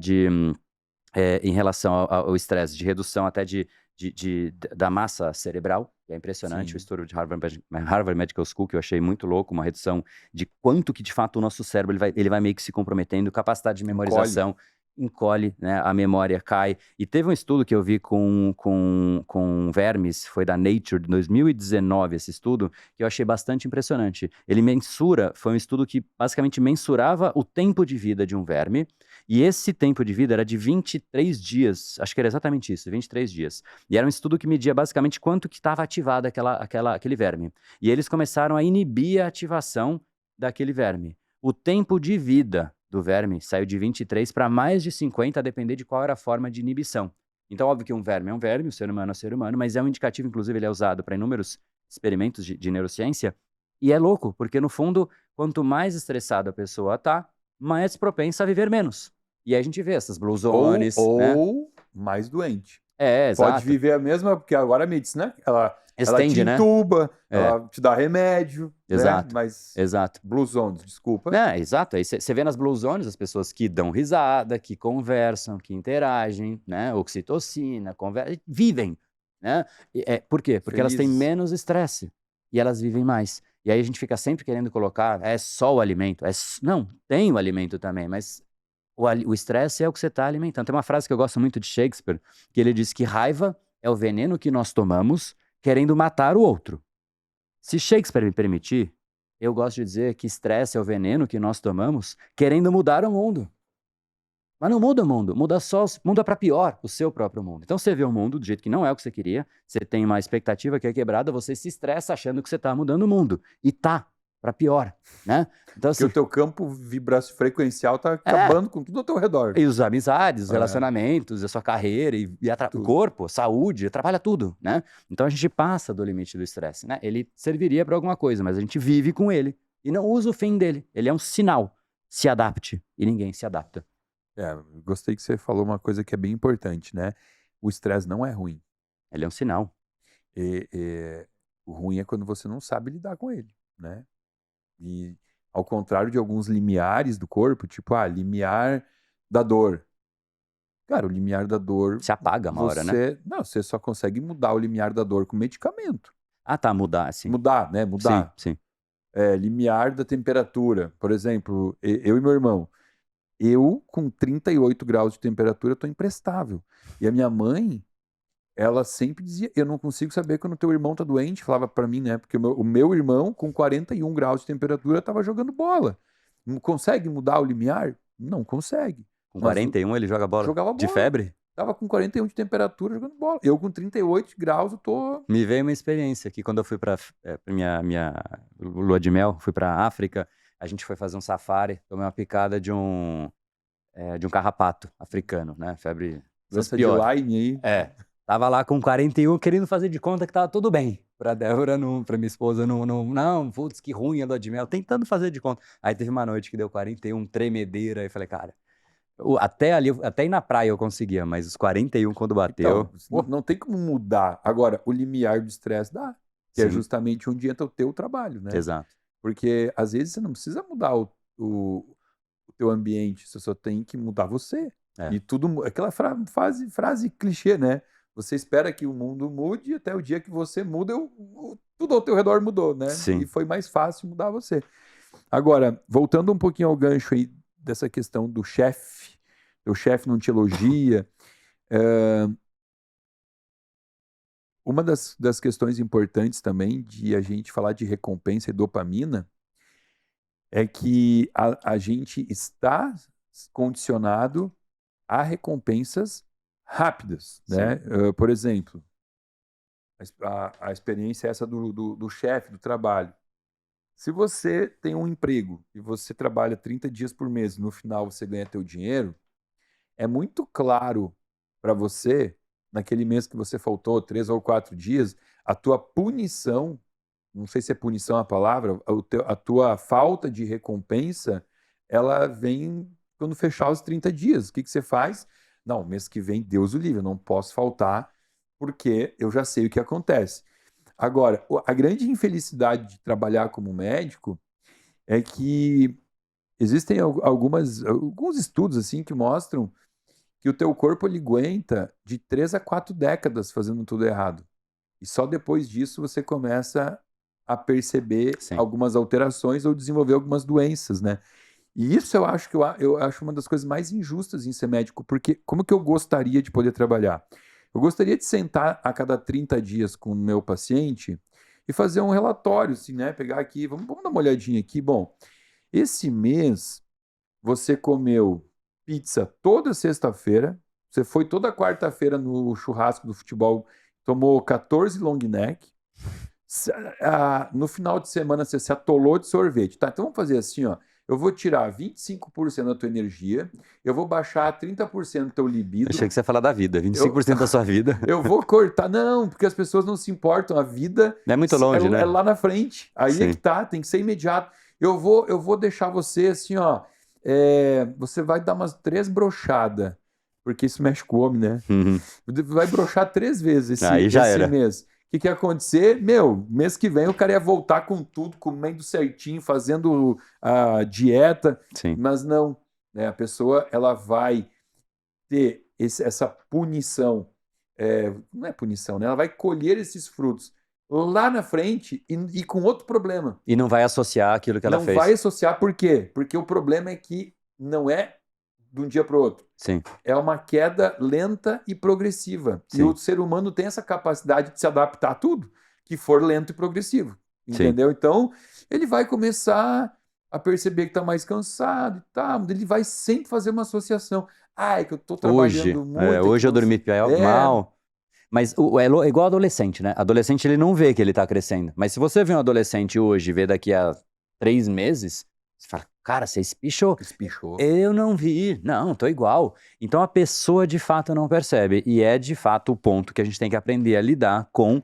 em relação ao estresse, de redução até da massa cerebral. É impressionante. Sim. O estudo de Harvard Medical School, que eu achei muito louco, uma redução de quanto que, de fato, o nosso cérebro ele vai meio que se comprometendo, capacidade de memorização... encolhe, né, a memória cai. E teve um estudo que eu vi com vermes, foi da Nature, de 2019, esse estudo, que eu achei bastante impressionante. Foi um estudo que basicamente mensurava o tempo de vida de um verme, e esse tempo de vida era de 23 dias, acho que era exatamente isso, 23 dias. E era um estudo que media basicamente quanto que estava ativado aquele verme. E eles começaram a inibir a ativação daquele verme. O tempo de vida do verme saiu de 23 para mais de 50, a depender de qual era a forma de inibição. Então, óbvio que um verme é um verme, o ser humano é um ser humano, mas é um indicativo, inclusive ele é usado para inúmeros experimentos de neurociência, e é louco, porque no fundo, quanto mais estressada a pessoa tá, mais propensa a viver menos. E aí a gente vê essas blue zones, né? Ou mais doente. Exato. Pode viver a mesma, porque agora a medicina, ela ela te Estende, né? entuba, É. ela te dá remédio, Exato. né? Mas Exato. Blue Zones, desculpa. Exato. Aí você vê nas Blue Zones as pessoas que dão risada, que conversam, que interagem, né? Oxitocina, vivem, né? Por quê? Porque elas têm Felizes. menos estresse e elas vivem mais. E aí a gente fica sempre querendo colocar, é só o alimento. Não, tem o alimento também, mas o estresse é o que você está alimentando. Tem uma frase que eu gosto muito de Shakespeare, que ele diz que raiva é o veneno que nós tomamos querendo matar o outro. Se Shakespeare me permitir, eu gosto de dizer que estresse é o veneno que nós tomamos querendo mudar o mundo. Mas não muda o mundo, muda para pior o seu próprio mundo. Então você vê o mundo do jeito que não é o que você queria, você tem uma expectativa que é quebrada, você se estressa achando que você está mudando o mundo. E tá, para pior, né? Então, Porque assim, o teu campo frequencial tá acabando com tudo ao teu redor. e os amizades, os relacionamentos, a sua carreira, e o Tudo. corpo, a saúde, atrapalha tudo, né? Então a gente passa do limite do estresse, né? Ele serviria para alguma coisa, mas a gente vive com ele e não usa o fim dele. Ele é um sinal. Se adapte. E ninguém se adapta. Gostei que você falou uma coisa que é bem importante, né? O estresse não é ruim. Ele é um sinal. O ruim é quando você não sabe lidar com ele, né? E ao contrário de alguns limiares do corpo, tipo, limiar da dor. Cara, o limiar da dor... Se apaga uma hora, né? Não, você só consegue mudar o limiar da dor com medicamento. Tá, mudar, sim. Mudar, né? Mudar. Sim. Limiar da temperatura. Por exemplo, eu e meu irmão. Eu, com 38 graus de temperatura, estou imprestável. E a minha mãe, ela sempre dizia, eu não consigo saber quando teu irmão tá doente, falava para mim, né? Porque o meu irmão, com 41 graus de temperatura, estava jogando bola. Não consegue mudar o limiar? Não consegue. Com 41 ele joga bola? Jogava bola. De febre? Tava com 41 de temperatura jogando bola. Eu com 38 graus, eu tô... Me veio uma experiência que quando eu fui para minha lua de mel, fui para África, a gente foi fazer um safari, tomei uma picada de um carrapato africano, né? Febre Dança de Lyme aí. Tava lá com 41, querendo fazer de conta que tava tudo bem. Pra Débora, pra minha esposa, não, putz, que ruim a lua de mel, tentando fazer de conta. Aí teve uma noite que deu 41, tremedeira, aí eu falei, cara, até ir na praia eu conseguia, mas os 41 quando bateu... Então, não tem como mudar. Agora, o limiar do estresse dá, que é Sim. justamente onde entra o teu trabalho, né? Exato. Porque, às vezes, você não precisa mudar o teu ambiente, você só tem que mudar você. E tudo... Aquela frase clichê, né? Você espera que o mundo mude até o dia que você muda, tudo ao teu redor mudou, né? Sim. E foi mais fácil mudar você. Agora, voltando um pouquinho ao gancho aí dessa questão do chefe, teu chefe não te elogia, uma das questões importantes também de a gente falar de recompensa e dopamina é que a gente está condicionado a recompensas rápidas, né? Por exemplo, a experiência é essa do chefe, do trabalho. Se você tem um emprego e você trabalha 30 dias por mês e no final você ganha teu dinheiro, é muito claro para você, naquele mês que você faltou 3 ou 4 dias, a tua punição, não sei se é punição a palavra, a tua falta de recompensa, ela vem quando fechar os 30 dias. O que você faz? Não, mês que vem, Deus o livre, eu não posso faltar, porque eu já sei o que acontece. Agora, a grande infelicidade de trabalhar como médico é que existem alguns estudos assim que mostram que o teu corpo ele aguenta de 3 a 4 décadas fazendo tudo errado. E só depois disso você começa a perceber algumas alterações ou desenvolver algumas doenças, né? E isso eu acho uma das coisas mais injustas em ser médico, porque como que eu gostaria de poder trabalhar? Eu gostaria de sentar a cada 30 dias com o meu paciente e fazer um relatório, assim, né? Pegar aqui, vamos dar uma olhadinha aqui. Bom, esse mês você comeu pizza toda sexta-feira, você foi toda quarta-feira no churrasco do futebol, tomou 14 long neck, no final de semana você se atolou de sorvete. Tá, então vamos fazer assim, ó. Eu vou tirar 25% da tua energia, eu vou baixar 30% do teu libido. Achei que você ia falar da vida, 25% da sua vida. Eu vou cortar. Não, porque as pessoas não se importam. A vida não é muito longe, né? É lá na frente. Aí é que tá, tem que ser imediato. Eu vou deixar você assim, ó. Você vai dar umas 3 brochadas, porque isso mexe com o homem, né? Vai brochar 3 vezes esse era. mês. que ia acontecer? Meu, mês que vem o cara ia voltar com tudo, comendo certinho, fazendo a dieta, Sim. mas não, né? A pessoa, ela vai ter essa punição, não é punição, né? Ela vai colher esses frutos lá na frente e com outro problema. E não vai associar aquilo que ela Não fez. vai associar, por quê? Porque o problema é que não é de um dia para o outro. Sim. É uma queda lenta e progressiva. Sim. E o ser humano tem essa capacidade de se adaptar a tudo que for lento e progressivo. Entendeu? Sim. Então, ele vai começar a perceber que está mais cansado e tal. Ele vai sempre fazer uma associação. Ah, é que eu estou trabalhando muito. Hoje eu dormi mal. Mas é igual adolescente, né? Adolescente, ele não vê que ele tá crescendo. Mas se você vê um adolescente hoje e vê daqui a 3 meses, você fala, cara, você espichou. Eu não vi. Não, tô igual. Então a pessoa, de fato, não percebe. E é, de fato, o ponto que a gente tem que aprender a lidar com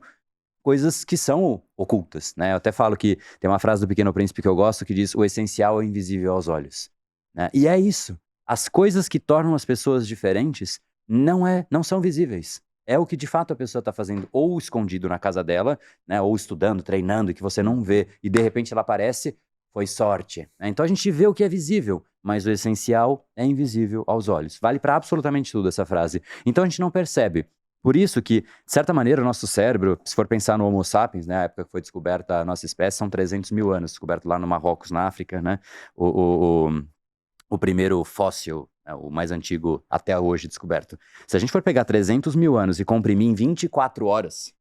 coisas que são ocultas, né? Eu até falo que tem uma frase do Pequeno Príncipe que eu gosto que diz, o essencial é invisível aos olhos. Né? E é isso. As coisas que tornam as pessoas diferentes não são visíveis. É o que de fato a pessoa está fazendo ou escondido na casa dela, né, ou estudando, treinando, e que você não vê, e de repente ela aparece, foi sorte. Né? Então a gente vê o que é visível, mas o essencial é invisível aos olhos. Vale para absolutamente tudo essa frase. Então a gente não percebe. Por isso que, de certa maneira, o nosso cérebro, se for pensar no Homo sapiens, né, a época que foi descoberta a nossa espécie, são 300 mil anos, descoberto lá no Marrocos, na África, né, o primeiro fóssil, o mais antigo até hoje descoberto. Se a gente for pegar 300 mil anos e comprimir em 24 horas,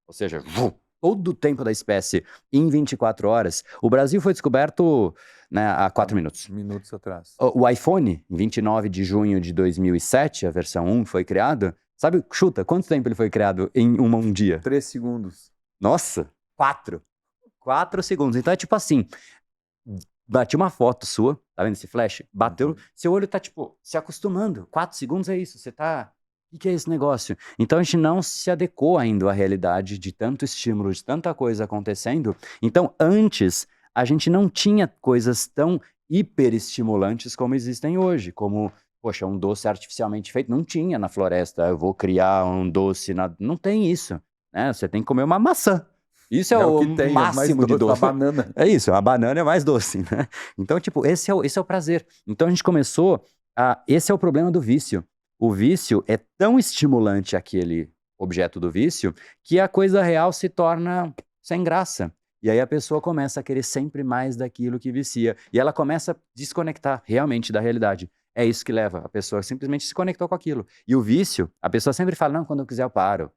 ou seja, todo o tempo da espécie em 24 horas, o Brasil foi descoberto, né, há 4 minutos. Minutos atrás. O iPhone, em 29 de junho de 2007, a versão 1 foi criada. Sabe, chuta, quanto tempo ele foi criado em um dia? 3 segundos. Nossa, 4. 4 segundos. Então é tipo assim, bati uma foto sua, tá vendo esse flash? Bateu, seu olho tá tipo, se acostumando. 4 segundos é isso, você tá... O que é esse negócio? Então a gente não se adequou ainda à realidade de tanto estímulo, de tanta coisa acontecendo. Então antes, a gente não tinha coisas tão hiperestimulantes como existem hoje, como... Poxa, um doce artificialmente feito, não tinha na floresta, eu vou criar um doce, não tem isso, né? Você tem que comer uma maçã. Isso é o que tem, máximo de doce. A banana. É isso, a banana é mais doce, né? Então, tipo, esse é o prazer. Então a gente começou esse é o problema do vício. O vício é tão estimulante aquele objeto do vício que a coisa real se torna sem graça. E aí a pessoa começa a querer sempre mais daquilo que vicia. E ela começa a desconectar realmente da realidade. É isso que leva a pessoa simplesmente se conectou com aquilo. E o vício, a pessoa sempre fala, não, quando eu quiser eu paro.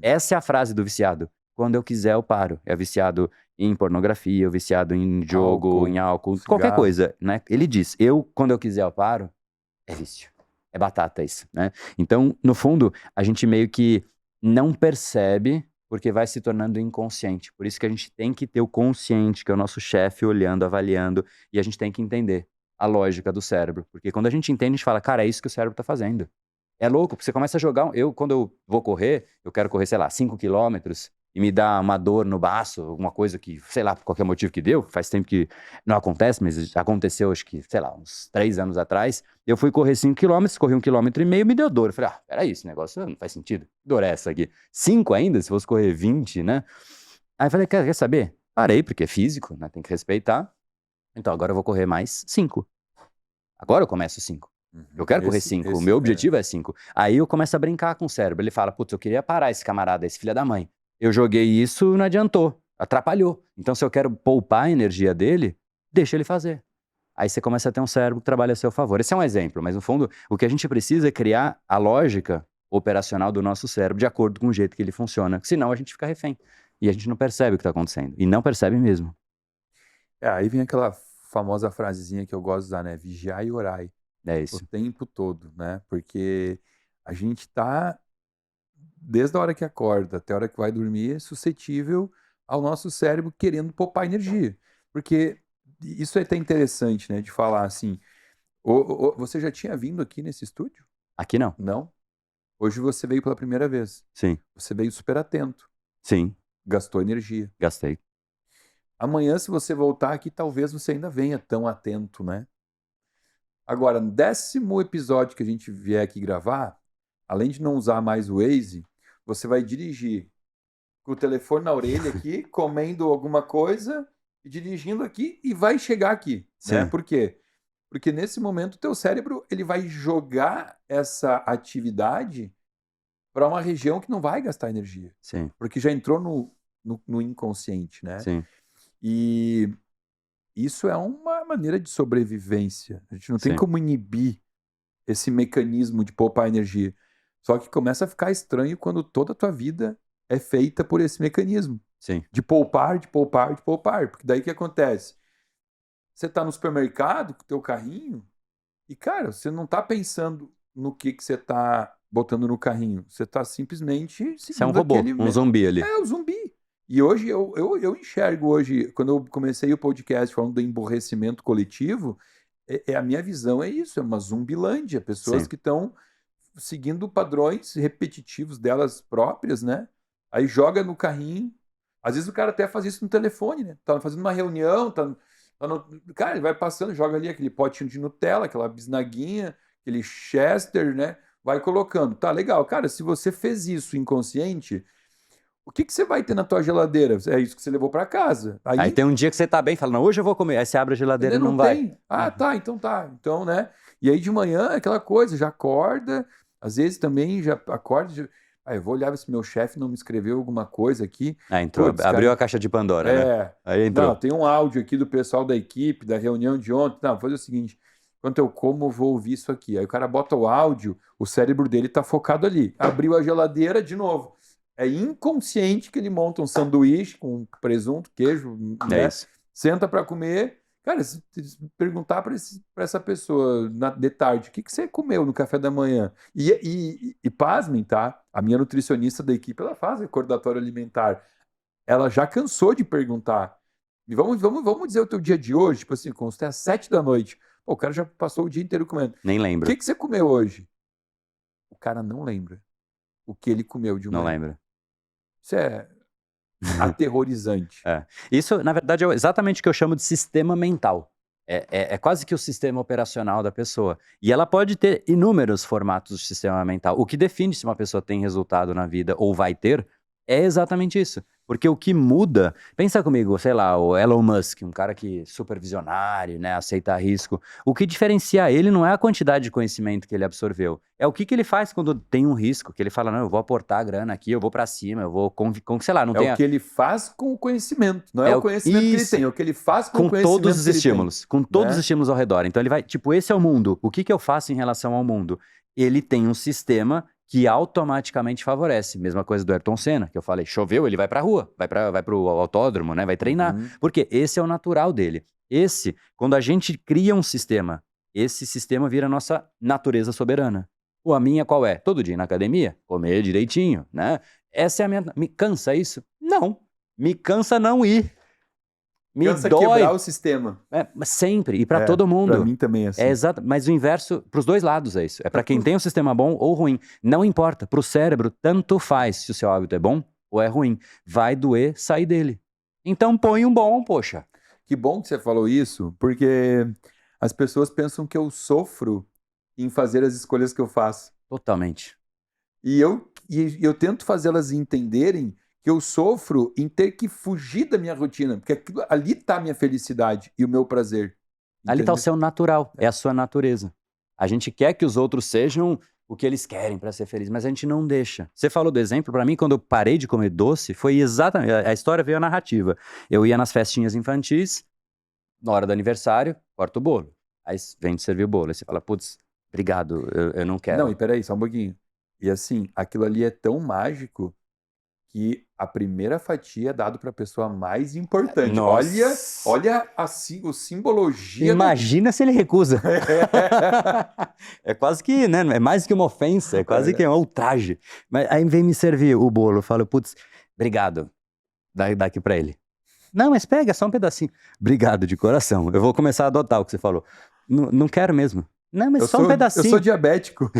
Essa é a frase do viciado. Quando eu quiser eu paro. É viciado em pornografia, viciado em jogo, em álcool, cigarro. Qualquer coisa, né? Ele diz, quando eu quiser eu paro, é vício. É batata isso, né? Então, no fundo, a gente meio que não percebe porque vai se tornando inconsciente. Por isso que a gente tem que ter o consciente, que é o nosso chefe olhando, avaliando, e a gente tem que entender a lógica do cérebro. Porque quando a gente entende, a gente fala, cara, é isso que o cérebro tá fazendo. É louco, porque você começa a jogar... Quando eu vou correr, eu quero correr, sei lá, 5 quilômetros, e me dá uma dor no baço, alguma coisa que, sei lá, por qualquer motivo que deu, faz tempo que não acontece, mas aconteceu, acho que, sei lá, uns 3 anos atrás, eu fui correr 5 quilômetros, corri 1,5 km, me deu dor. Eu falei, peraí, esse negócio não faz sentido. Que dor é essa aqui? 5 ainda, se fosse correr 20, né? Aí eu falei, quer saber? Parei, porque é físico, né? Tem que respeitar. Então, agora eu vou correr mais 5. Agora eu começo 5. Eu quero correr 5, o meu objetivo é 5. Aí eu começo a brincar com o cérebro. Ele fala, putz, eu queria parar esse camarada, esse filho da mãe. Eu joguei isso, não adiantou, atrapalhou. Então se eu quero poupar a energia dele, deixa ele fazer. Aí você começa a ter um cérebro que trabalha a seu favor. Esse é um exemplo, mas no fundo, o que a gente precisa é criar a lógica operacional do nosso cérebro de acordo com o jeito que ele funciona. Senão a gente fica refém. E a gente não percebe o que está acontecendo. E não percebe mesmo. Aí vem aquela famosa frasezinha que eu gosto de usar, né? Vigiai e orai. É isso. O tempo todo, né? Porque a gente tá, desde a hora que acorda até a hora que vai dormir, suscetível ao nosso cérebro querendo poupar energia. Porque isso é até interessante, né? De falar assim, você já tinha vindo aqui nesse estúdio? Aqui não. Não? Hoje você veio pela primeira vez. Sim. Você veio super atento. Sim. Gastou energia. Gastei. Amanhã, se você voltar aqui, talvez você ainda venha tão atento, né? Agora, no 10º episódio que a gente vier aqui gravar, além de não usar mais o Waze, você vai dirigir com o telefone na orelha aqui, comendo alguma coisa e dirigindo aqui e vai chegar aqui, né? Sim. Por quê? Porque nesse momento o teu cérebro ele vai jogar essa atividade para uma região que não vai gastar energia, Sim, porque já entrou no inconsciente, né? sim, E isso é uma maneira de sobrevivência. A gente não tem sim, como inibir esse mecanismo de poupar energia. Só que começa a ficar estranho quando toda a tua vida é feita por esse mecanismo sim, de poupar, de poupar, de poupar. Porque daí o que acontece? Você tá no supermercado com o teu carrinho e, cara, você não tá pensando no que você tá botando no carrinho. Você tá simplesmente Você é um seguindo robô, aquele... um zumbi ali. É, o zumbi. E hoje eu enxergo hoje, quando eu comecei o podcast falando do emborrecimento coletivo, a minha visão é isso, é uma zumbilândia, pessoas Sim, que estão seguindo padrões repetitivos delas próprias, né? Aí joga no carrinho. Às vezes o cara até faz isso no telefone, né? Tá fazendo uma reunião, cara, ele vai passando, joga ali aquele potinho de Nutella, aquela bisnaguinha, aquele Chester, né? Vai colocando. Tá, legal. Cara, se você fez isso inconsciente, o que que você vai ter na tua geladeira? É isso que você levou para casa. aí Aí tem um dia que você tá bem, fala, não, hoje eu vou comer. Aí você abre a geladeira ainda e não não vai. tem. Ah, tá, então tá. Então, né? E aí de manhã, aquela coisa, já acorda, às vezes também já acorda. Ah, eu vou olhar se meu chefe não me escreveu alguma coisa aqui. Ah, entrou, Putz, abriu cara, a caixa de Pandora, né? Aí não, entrou. tem um áudio aqui do pessoal da equipe, da reunião de ontem. Não, vou fazer o seguinte: enquanto eu como, eu vou ouvir isso aqui. Aí o cara bota o áudio, o cérebro dele tá focado ali. Abriu a geladeira de novo. É inconsciente que ele monta um sanduíche com presunto, queijo, É né? isso. Senta para comer. Cara, se perguntar para essa pessoa de tarde, o que que você comeu no café da manhã? E pasmem, tá? A minha nutricionista da equipe, ela faz recordatório alimentar. Ela já cansou de perguntar. E vamos dizer o teu dia de hoje, tipo assim, quando você é às 7 da noite. Pô, o cara já passou o dia inteiro comendo. Nem O lembro. que que você comeu hoje? O cara não lembra o que ele comeu de Não manhã. lembro. Isso é aterrorizante. É. Isso, na verdade, é exatamente o que eu chamo de sistema mental. É quase que o sistema operacional da pessoa. E ela pode ter inúmeros formatos de sistema mental. O que define se uma pessoa tem resultado na vida ou vai ter é exatamente isso. Porque o que muda, pensa comigo, sei lá, o Elon Musk, um cara que super visionário, né, aceita risco. O que diferencia ele não é a quantidade de conhecimento que ele absorveu, é o que ele faz quando tem um risco, que ele fala, não, eu vou aportar a grana aqui, eu vou pra cima, eu vou, sei lá, não É tem o que ele faz com o conhecimento. Não é é o conhecimento que ele isso, tem, é o que ele faz com o com conhecimento todos os que ele tem. estímulos, com todos os Né? estímulos ao redor. Então ele vai, tipo, esse é o mundo. O que eu faço em relação ao mundo? Ele tem um sistema que automaticamente favorece. Mesma coisa do Ayrton Senna, que eu falei, choveu, ele vai pra rua, vai pro autódromo, né? Vai treinar. Uhum. Porque esse é o natural dele. Quando a gente cria um sistema, esse sistema vira a nossa natureza soberana. A minha qual é? Todo dia ir na academia, comer direitinho, né? Essa é a minha. Me cansa isso? Não. Me cansa não ir. Me Cansa dói. quebrar o sistema. Mas sempre, e pra todo mundo. Pra mim também é assim. É exato, mas o inverso, pros dois lados é isso. É pra quem tem um sistema bom ou ruim. Não importa, pro cérebro, tanto faz se o seu hábito é bom ou é ruim. Vai doer sair dele. Então põe um bom, poxa. Que bom que você falou isso, porque as pessoas pensam que eu sofro em fazer as escolhas que eu faço. Totalmente. E eu tento fazê-las entenderem que eu sofro em ter que fugir da minha rotina, porque ali está a minha felicidade e o meu prazer. Ali tá o Entendeu? seu natural, é a sua natureza. A gente quer que os outros sejam o que eles querem pra ser feliz, mas a gente não deixa. Você falou do exemplo, pra mim, quando eu parei de comer doce, foi exatamente, a história veio a narrativa. Eu ia nas festinhas infantis, na hora do aniversário, corta o bolo. Aí vem te servir o bolo. Aí você fala, putz, obrigado, eu não quero. Não, e peraí, só um pouquinho. E assim, aquilo ali é tão mágico que a primeira fatia é dado para a pessoa mais importante. Nossa. Olha a simbologia. Imagina se ele recusa. É quase que, né? É mais que uma ofensa, é quase que um ultraje. Mas aí vem me servir o bolo, eu falo, putz, obrigado. Dá aqui pra ele. Não, mas pega, só um pedacinho. Obrigado, de coração. Eu vou começar a adotar o que você falou. Não quero mesmo. Não, mas só um pedacinho. Eu sou diabético.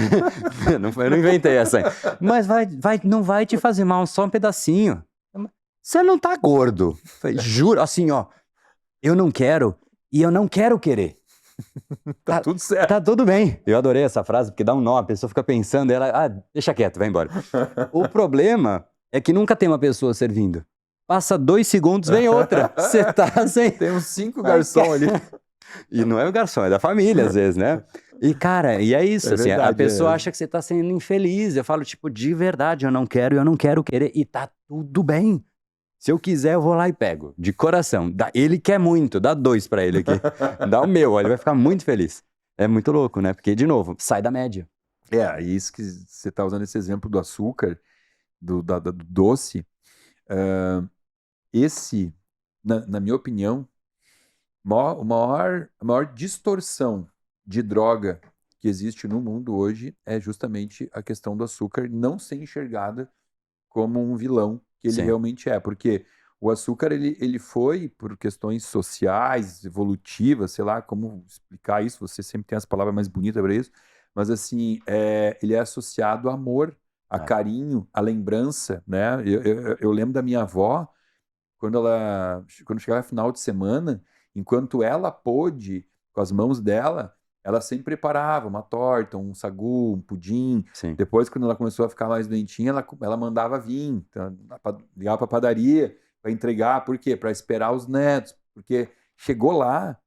Eu não inventei essa aí. Mas não vai te fazer mal, só um pedacinho. Você não tá gordo. Juro, assim, ó. Eu não quero e eu não quero querer. Tá tudo certo. Tá tudo bem. Eu adorei essa frase, porque dá um nó, a pessoa fica pensando, deixa quieto, vai embora. O problema é que nunca tem uma pessoa servindo. Passa 2 segundos, vem outra. Você tá sem... Tem uns 5 garçons ali. E não é o garçom, é da família, às vezes, né? E, cara, e é isso, É assim, a verdade, pessoa é. acha que você tá sendo infeliz. Eu falo, tipo, de verdade, eu não quero querer, e tá tudo bem. Se eu quiser, eu vou lá e pego, de coração. Ele quer muito, dá 2 pra ele aqui. Dá o meu, ele vai ficar muito feliz. É muito louco, né? Porque, de novo, sai da média. É, isso que você tá usando esse exemplo do açúcar, do doce. ah, esse, na minha opinião, a maior distorção de droga que existe no mundo hoje é justamente a questão do açúcar não ser enxergada como um vilão que ele Sim, realmente é, porque o açúcar ele foi por questões sociais, evolutivas, sei lá como explicar isso, você sempre tem as palavras mais bonitas para isso, mas assim, ele é associado a amor, a é. carinho, a lembrança, né? Eu lembro da minha avó, quando chegava final de semana, enquanto ela pôde, com as mãos dela, ela sempre preparava uma torta, um sagu, um pudim. Sim, Depois, quando ela começou a ficar mais doentinha, ela mandava vir, então, ligava para a padaria para entregar. Por quê? Para esperar os netos. Porque chegou lá,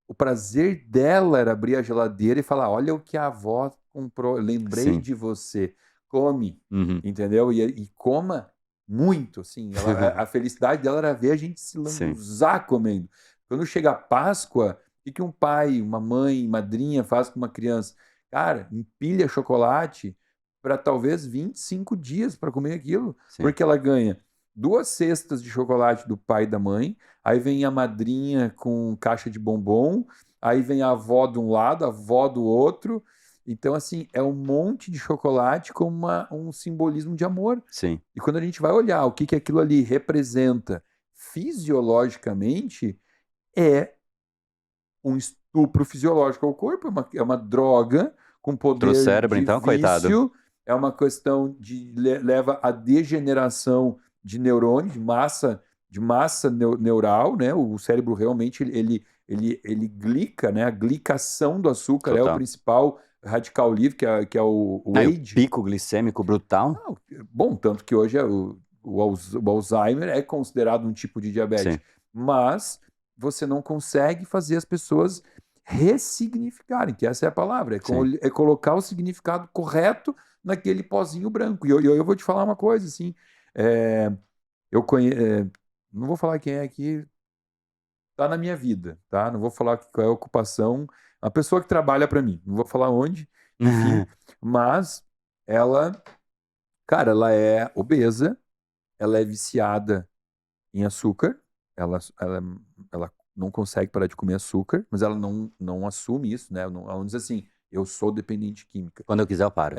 o prazer dela era abrir a geladeira e falar: Olha o que a avó comprou, eu lembrei sim. de você, come, Uhum. entendeu? E coma muito, assim. A felicidade dela era ver a gente se Sim, lambuzar comendo. Quando chega a Páscoa, o que um pai, uma mãe, madrinha faz com uma criança? Cara, empilha chocolate para talvez 25 dias para comer aquilo, sim. porque ela ganha 2 cestas de chocolate do pai e da mãe. Aí vem a madrinha com caixa de bombom, aí vem a avó de um lado, a avó do outro. Então, assim, é um monte de chocolate com um simbolismo de amor. Sim, E quando a gente vai olhar o que aquilo ali representa fisiologicamente, é um estupro fisiológico ao corpo, é uma droga com pro poder cérebro, de então, coitado. vício, é uma questão de leva à degeneração de neurônios, de massa neural, né? O cérebro realmente ele glica, né? A glicação do açúcar é o Total. principal radical livre, que é o Aí, o AGE. pico glicêmico brutal. Não, bom, tanto que hoje o Alzheimer é considerado um tipo de diabetes, Sim, mas você não consegue fazer as pessoas ressignificarem, que essa é a palavra, sim. é colocar o significado correto naquele pozinho branco. E eu vou te falar uma coisa, assim, é, não vou falar quem é que está na minha vida, tá? Não vou falar qual é a ocupação, a pessoa que trabalha para mim, não vou falar onde, enfim, mas ela, cara, ela é obesa, ela é viciada em açúcar, ela não consegue parar de comer açúcar, mas ela não assume isso, né? Ela não diz assim, eu sou dependente química. Quando eu quiser, eu paro.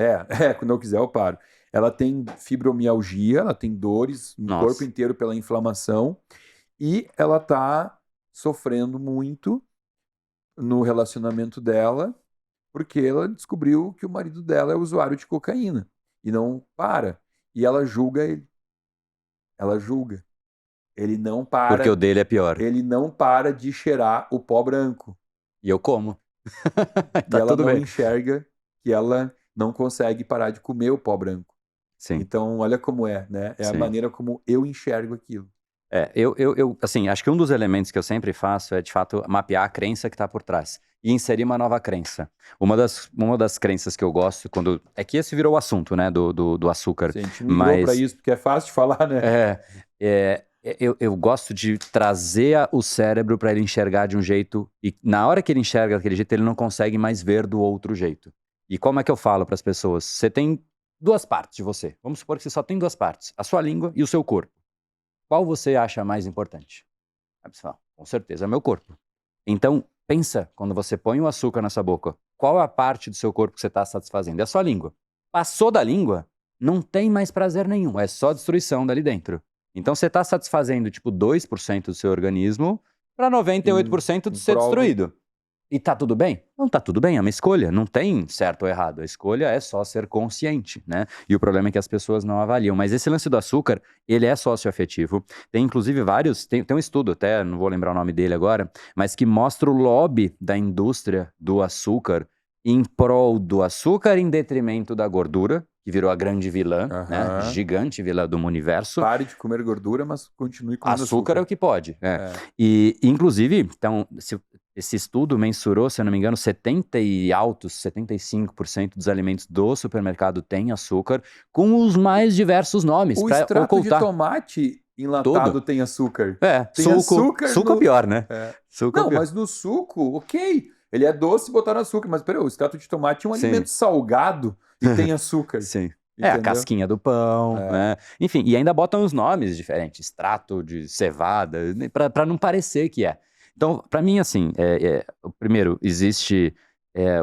Quando eu quiser eu paro. Ela tem fibromialgia, ela tem dores no corpo Nossa, inteiro pela inflamação e ela tá sofrendo muito no relacionamento dela porque ela descobriu que o marido dela é usuário de cocaína e não para. E ela julga ele. Ela julga. Ele não porque o para, dele é pior. ele não para de cheirar o pó branco. E eu como. E Tá ela tudo não bem. enxerga que ela não consegue parar de comer o pó branco. Sim, Então, olha como é, né? É a sim. maneira como eu enxergo aquilo. Assim, acho que um dos elementos que eu sempre faço é, de fato, mapear a crença que está por trás e inserir uma nova crença. Uma das crenças que eu gosto, é que esse virou o assunto, né, do açúcar, A gente migrou para mas isso porque é fácil de falar, né? eu gosto de trazer o cérebro para ele enxergar de um jeito, e na hora que ele enxerga daquele jeito, ele não consegue mais ver do outro jeito. E como é que eu falo para as pessoas? Você tem 2 partes de você. Vamos supor que você só tem 2 partes, a sua língua e o seu corpo. Qual você acha mais importante? Aí você fala, com certeza, é meu corpo. Então, pensa, quando você põe o açúcar na sua boca, qual é a parte do seu corpo que você está satisfazendo? É a sua língua. Passou da língua, não tem mais prazer nenhum, é só destruição dali dentro. Então você está satisfazendo tipo 2% do seu organismo para Em, 98% de em ser prol do. destruído. E tá tudo bem? Não tá tudo bem, é uma escolha, não tem certo ou errado. A escolha é só ser consciente, né? E o problema é que as pessoas não avaliam. Mas esse lance do açúcar, ele é socioafetivo. Tem inclusive tem um estudo, até não vou lembrar o nome dele agora, mas que mostra o lobby da indústria do açúcar em prol do açúcar em detrimento da gordura, que virou a grande vilã, né? Aham. Gigante vilã do universo. Pare de comer gordura, mas continue comendo Açúcar é o que pode. É. E, inclusive, então, esse estudo mensurou, se eu não me engano, 75% dos alimentos do supermercado têm açúcar, com os mais diversos nomes, O para extrato de ocultar. tomate enlatado tem açúcar. Tem Tem suco. açúcar Suco é no- pior, né? É. Suco é Não, pior. mas no suco, ok. Ele é doce e botaram açúcar, mas peraí, o extrato de tomate é um Sim. alimento salgado e tem açúcar. Sim. A Entendeu? casquinha do pão, É. né? Enfim, e ainda botam os nomes diferentes, extrato de cevada, para não parecer que é. Então, para mim, assim, primeiro, existe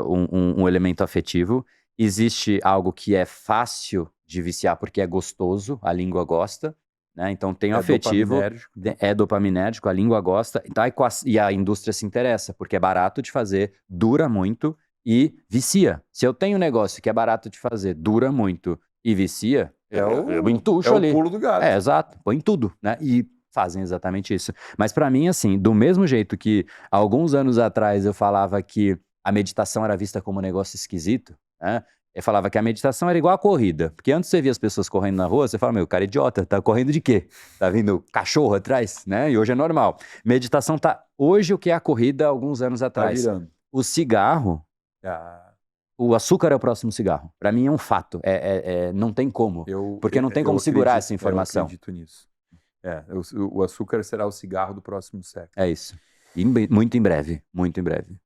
um elemento afetivo, existe algo que é fácil de viciar porque é gostoso, a língua gosta, né? Então tem o afetivo, dopaminérgico, né? é dopaminérgico, a língua gosta, então, e a indústria se interessa, porque é barato de fazer, dura muito e vicia. Se eu tenho um negócio que é barato de fazer, dura muito e vicia, eu entucho ali. É o pulo do gato. Exato, põe tudo, né? E fazem exatamente isso. Mas pra mim, assim, do mesmo jeito que alguns anos atrás eu falava que a meditação era vista como um negócio esquisito, né? Eu falava que a meditação era igual a corrida. Porque antes você via as pessoas correndo na rua, você fala, meu, cara é idiota, tá correndo de quê? Tá vindo cachorro atrás, né? E hoje é normal. Meditação tá hoje o que é a corrida alguns anos Tá atrás. virando. O cigarro, Ah, o açúcar é o próximo cigarro. Pra mim é um fato. Não tem como. Porque não tem como segurar essa informação. Eu acredito nisso. O açúcar será o cigarro do próximo século. É isso. E muito em breve. Muito em breve.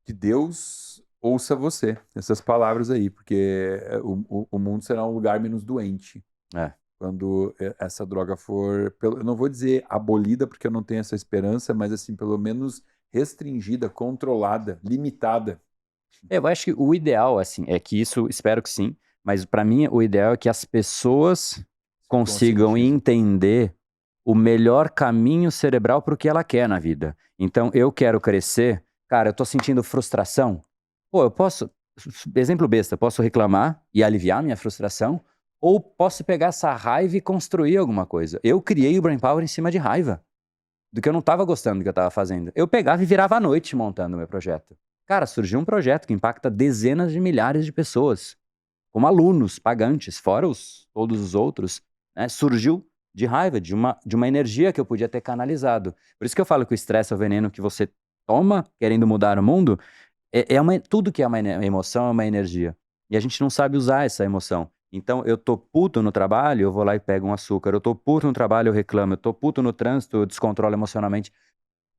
Que Deus ouça você, essas palavras aí, porque o mundo será um lugar menos doente. É. Quando essa droga for, eu não vou dizer abolida, porque eu não tenho essa esperança, mas assim, pelo menos restringida, controlada, limitada. Eu acho que o ideal, assim, é que isso, espero que sim, mas pra mim o ideal é que as pessoas consigam conscientizem. entender o melhor caminho cerebral pro que ela quer na vida. Então, eu quero crescer, cara, eu tô sentindo frustração. Pô, eu posso, exemplo besta, posso reclamar e aliviar minha frustração, ou posso pegar essa raiva e construir alguma coisa. Eu criei o Brain Power em cima de raiva, do que eu não tava gostando do que eu tava fazendo. Eu pegava e virava à noite montando o meu projeto. Cara, surgiu um projeto que impacta dezenas de milhares de pessoas, como alunos, pagantes, fora todos os outros, né? Surgiu de raiva, de uma energia que eu podia ter canalizado. Por isso que eu falo que o estresse é o veneno que você toma querendo mudar o mundo. Tudo que é uma emoção é uma energia. E a gente não sabe usar essa emoção. Então, eu tô puto no trabalho, eu vou lá e pego um açúcar. Eu tô puto no trabalho, eu reclamo. Eu tô puto no trânsito, eu descontrolo emocionalmente.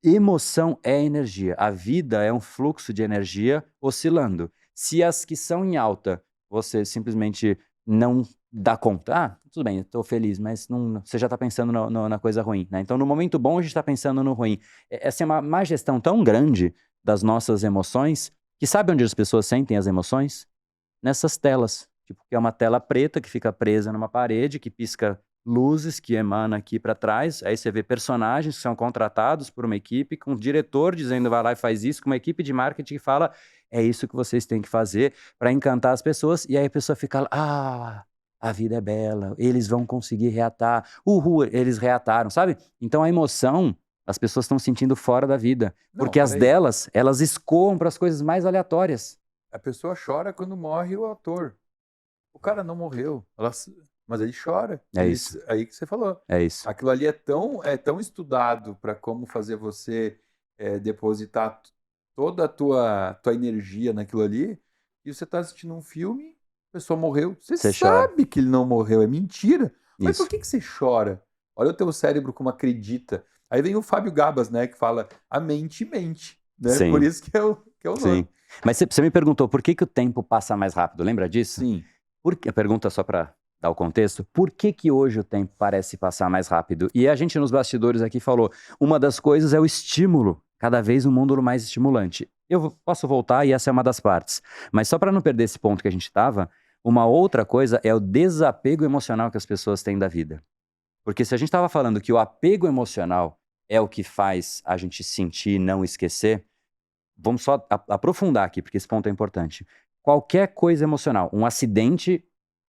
Emoção é energia. A vida é um fluxo de energia oscilando. Se as que são em alta, você simplesmente não dá conta, tudo bem, eu tô feliz, mas você já tá pensando na coisa ruim, né? Então, no momento bom, a gente tá pensando no ruim. Essa é uma má gestão tão grande das nossas emoções, que sabe onde as pessoas sentem as emoções? Nessas telas. Tipo, que é uma tela preta que fica presa numa parede, que pisca luzes que emana aqui para trás, aí você vê personagens que são contratados por uma equipe, com um diretor dizendo vai lá e faz isso, com uma equipe de marketing que fala é isso que vocês têm que fazer para encantar as pessoas, e aí a pessoa fica lá, a vida é bela, eles vão conseguir reatar, eles reataram, sabe? Então a emoção, as pessoas estão sentindo fora da vida, porque as delas, elas escoam para as coisas mais aleatórias. A pessoa chora quando morre o ator. O cara não morreu, mas ele chora. É isso. Aí que você falou. É isso. Aquilo ali é tão estudado para como fazer você depositar toda a tua energia naquilo ali, e você está assistindo um filme, a pessoa morreu. Você sabe chora. que ele não morreu, é mentira. Mas Isso. por que você chora? Olha o teu cérebro como acredita. Aí vem o Fábio Gabas, né, que fala a mente mente. Né? Sim. Por isso que é o nome. Sim. Mas você me perguntou por que o tempo passa mais rápido, lembra disso? Sim. A pergunta só para dar o contexto, por que hoje o tempo parece passar mais rápido? E a gente nos bastidores aqui falou, uma das coisas é o estímulo, cada vez um mundo mais estimulante. Eu posso voltar e essa é uma das partes. Mas só para não perder esse ponto que a gente estava, uma outra coisa é o desapego emocional que as pessoas têm da vida. Porque se a gente estava falando que o apego emocional é o que faz a gente sentir e não esquecer, vamos só aprofundar aqui, porque esse ponto é importante. Qualquer coisa emocional, um acidente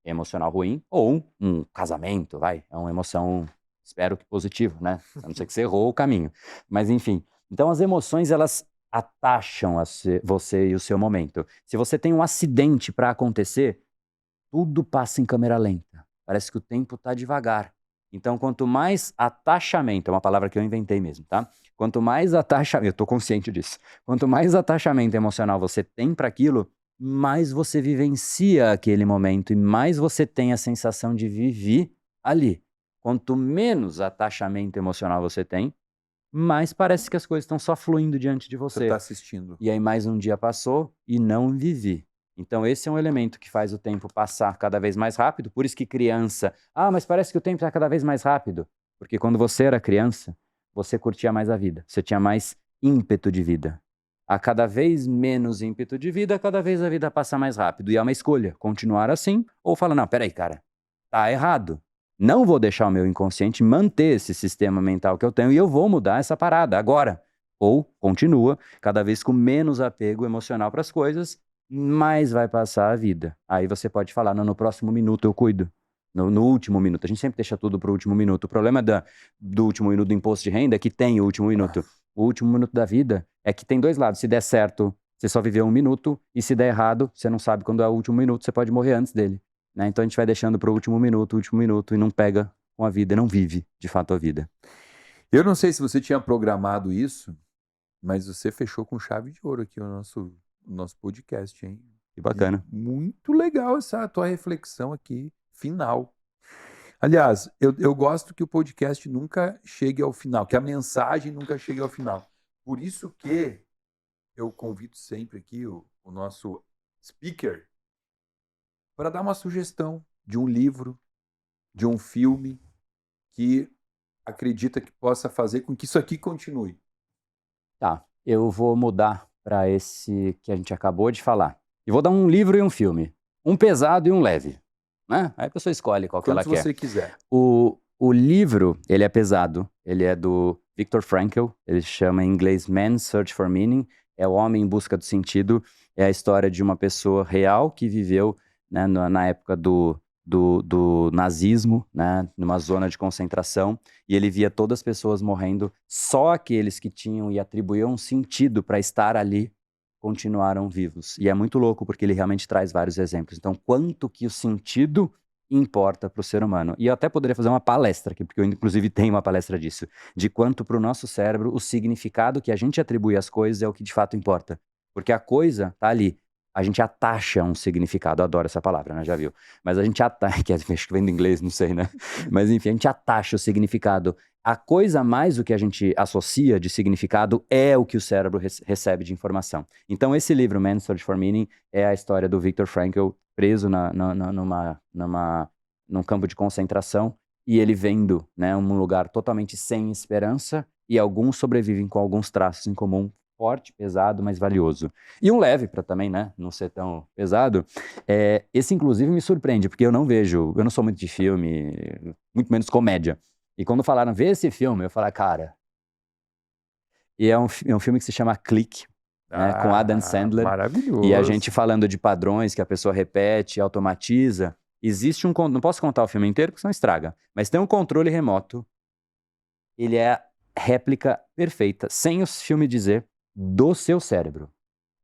emocional ruim, ou um casamento, é uma emoção, espero que positivo, né? A não ser que você errou o caminho. Mas enfim, então as emoções, elas atacham você e o seu momento. Se você tem um acidente para acontecer, tudo passa em câmera lenta. Parece que o tempo está devagar. Então, quanto mais atachamento, é uma palavra que eu inventei mesmo, tá? Quanto mais atachamento, eu tô consciente disso. Quanto mais atachamento emocional você tem para aquilo, mais você vivencia aquele momento e mais você tem a sensação de viver ali. Quanto menos atachamento emocional você tem, mais parece que as coisas estão só fluindo diante de Você você. está assistindo. E aí mais um dia passou e não vivi. Então esse é um elemento que faz o tempo passar cada vez mais rápido. Por isso que criança, mas parece que o tempo está cada vez mais rápido. Porque quando você era criança, você curtia mais a vida. Você tinha mais ímpeto de vida. A cada vez menos ímpeto de vida, cada vez a vida passa mais rápido. E é uma escolha, continuar assim ou falar, não, peraí, cara, tá errado. Não vou deixar o meu inconsciente manter esse sistema mental que eu tenho e eu vou mudar essa parada agora. Ou continua cada vez com menos apego emocional para as coisas, mais vai passar a vida. Aí você pode falar, não, no próximo minuto eu cuido. No último minuto. A gente sempre deixa tudo para o último minuto. O problema do último minuto do imposto de renda é que tem o último minuto. O último minuto da vida é que tem dois lados. Se der certo, você só viveu um minuto. E se der errado, você não sabe quando é o último minuto, você pode morrer antes dele. Né? Então a gente vai deixando para o último minuto, e não pega com a vida, e não vive de fato a vida. Eu não sei se você tinha programado isso, mas você fechou com chave de ouro aqui o nosso podcast, hein? Que bacana. Muito legal essa tua reflexão aqui, final. Aliás, eu gosto que o podcast nunca chegue ao final, que a mensagem nunca chegue ao final. Por isso que eu convido sempre aqui o nosso speaker para dar uma sugestão de um livro, de um filme que acredita que possa fazer com que isso aqui continue. Tá, eu vou mudar para esse que a gente acabou de falar. E vou dar um livro e um filme. Um pesado e um leve. Né? Aí a pessoa escolhe qual que ela Quanto quer. você quiser. O livro, ele é pesado. Ele é do Viktor Frankl. Ele chama em inglês Man's Search for Meaning. É o homem em busca do sentido. É a história de uma pessoa real que viveu, né, na época do nazismo, né, numa zona de concentração, e ele via todas as pessoas morrendo, só aqueles que tinham e atribuíam um sentido para estar ali continuaram vivos. E é muito louco porque ele realmente traz vários exemplos. Então, quanto que o sentido importa para o ser humano? E eu até poderia fazer uma palestra aqui, porque eu inclusive tenho uma palestra disso, de quanto para o nosso cérebro o significado que a gente atribui às coisas é o que de fato importa. Porque a coisa tá ali. A gente atacha um significado, eu adoro essa palavra, né? Já viu? Mas a gente atacha, que acho que vem do inglês, não sei, né? Mas enfim, a gente atacha o significado. A coisa mais o que a gente associa de significado é o que o cérebro recebe de informação. Então esse livro, Man's Search for Meaning, é a história do Viktor Frankl preso num campo de concentração e ele vendo, né, um lugar totalmente sem esperança e alguns sobrevivem com alguns traços em comum, forte, pesado, mas valioso. E um leve, para também, né, não ser tão pesado. Esse, inclusive, me surpreende, porque eu não sou muito de filme, muito menos comédia. E quando falaram, vê esse filme, eu falei, cara... E é um filme que se chama Clique, né, com Adam Sandler. Maravilhoso. E a gente falando de padrões que a pessoa repete, automatiza. Existe não posso contar o filme inteiro, porque senão estraga. Mas tem um controle remoto. Ele é a réplica perfeita, sem o filme dizer, do seu cérebro.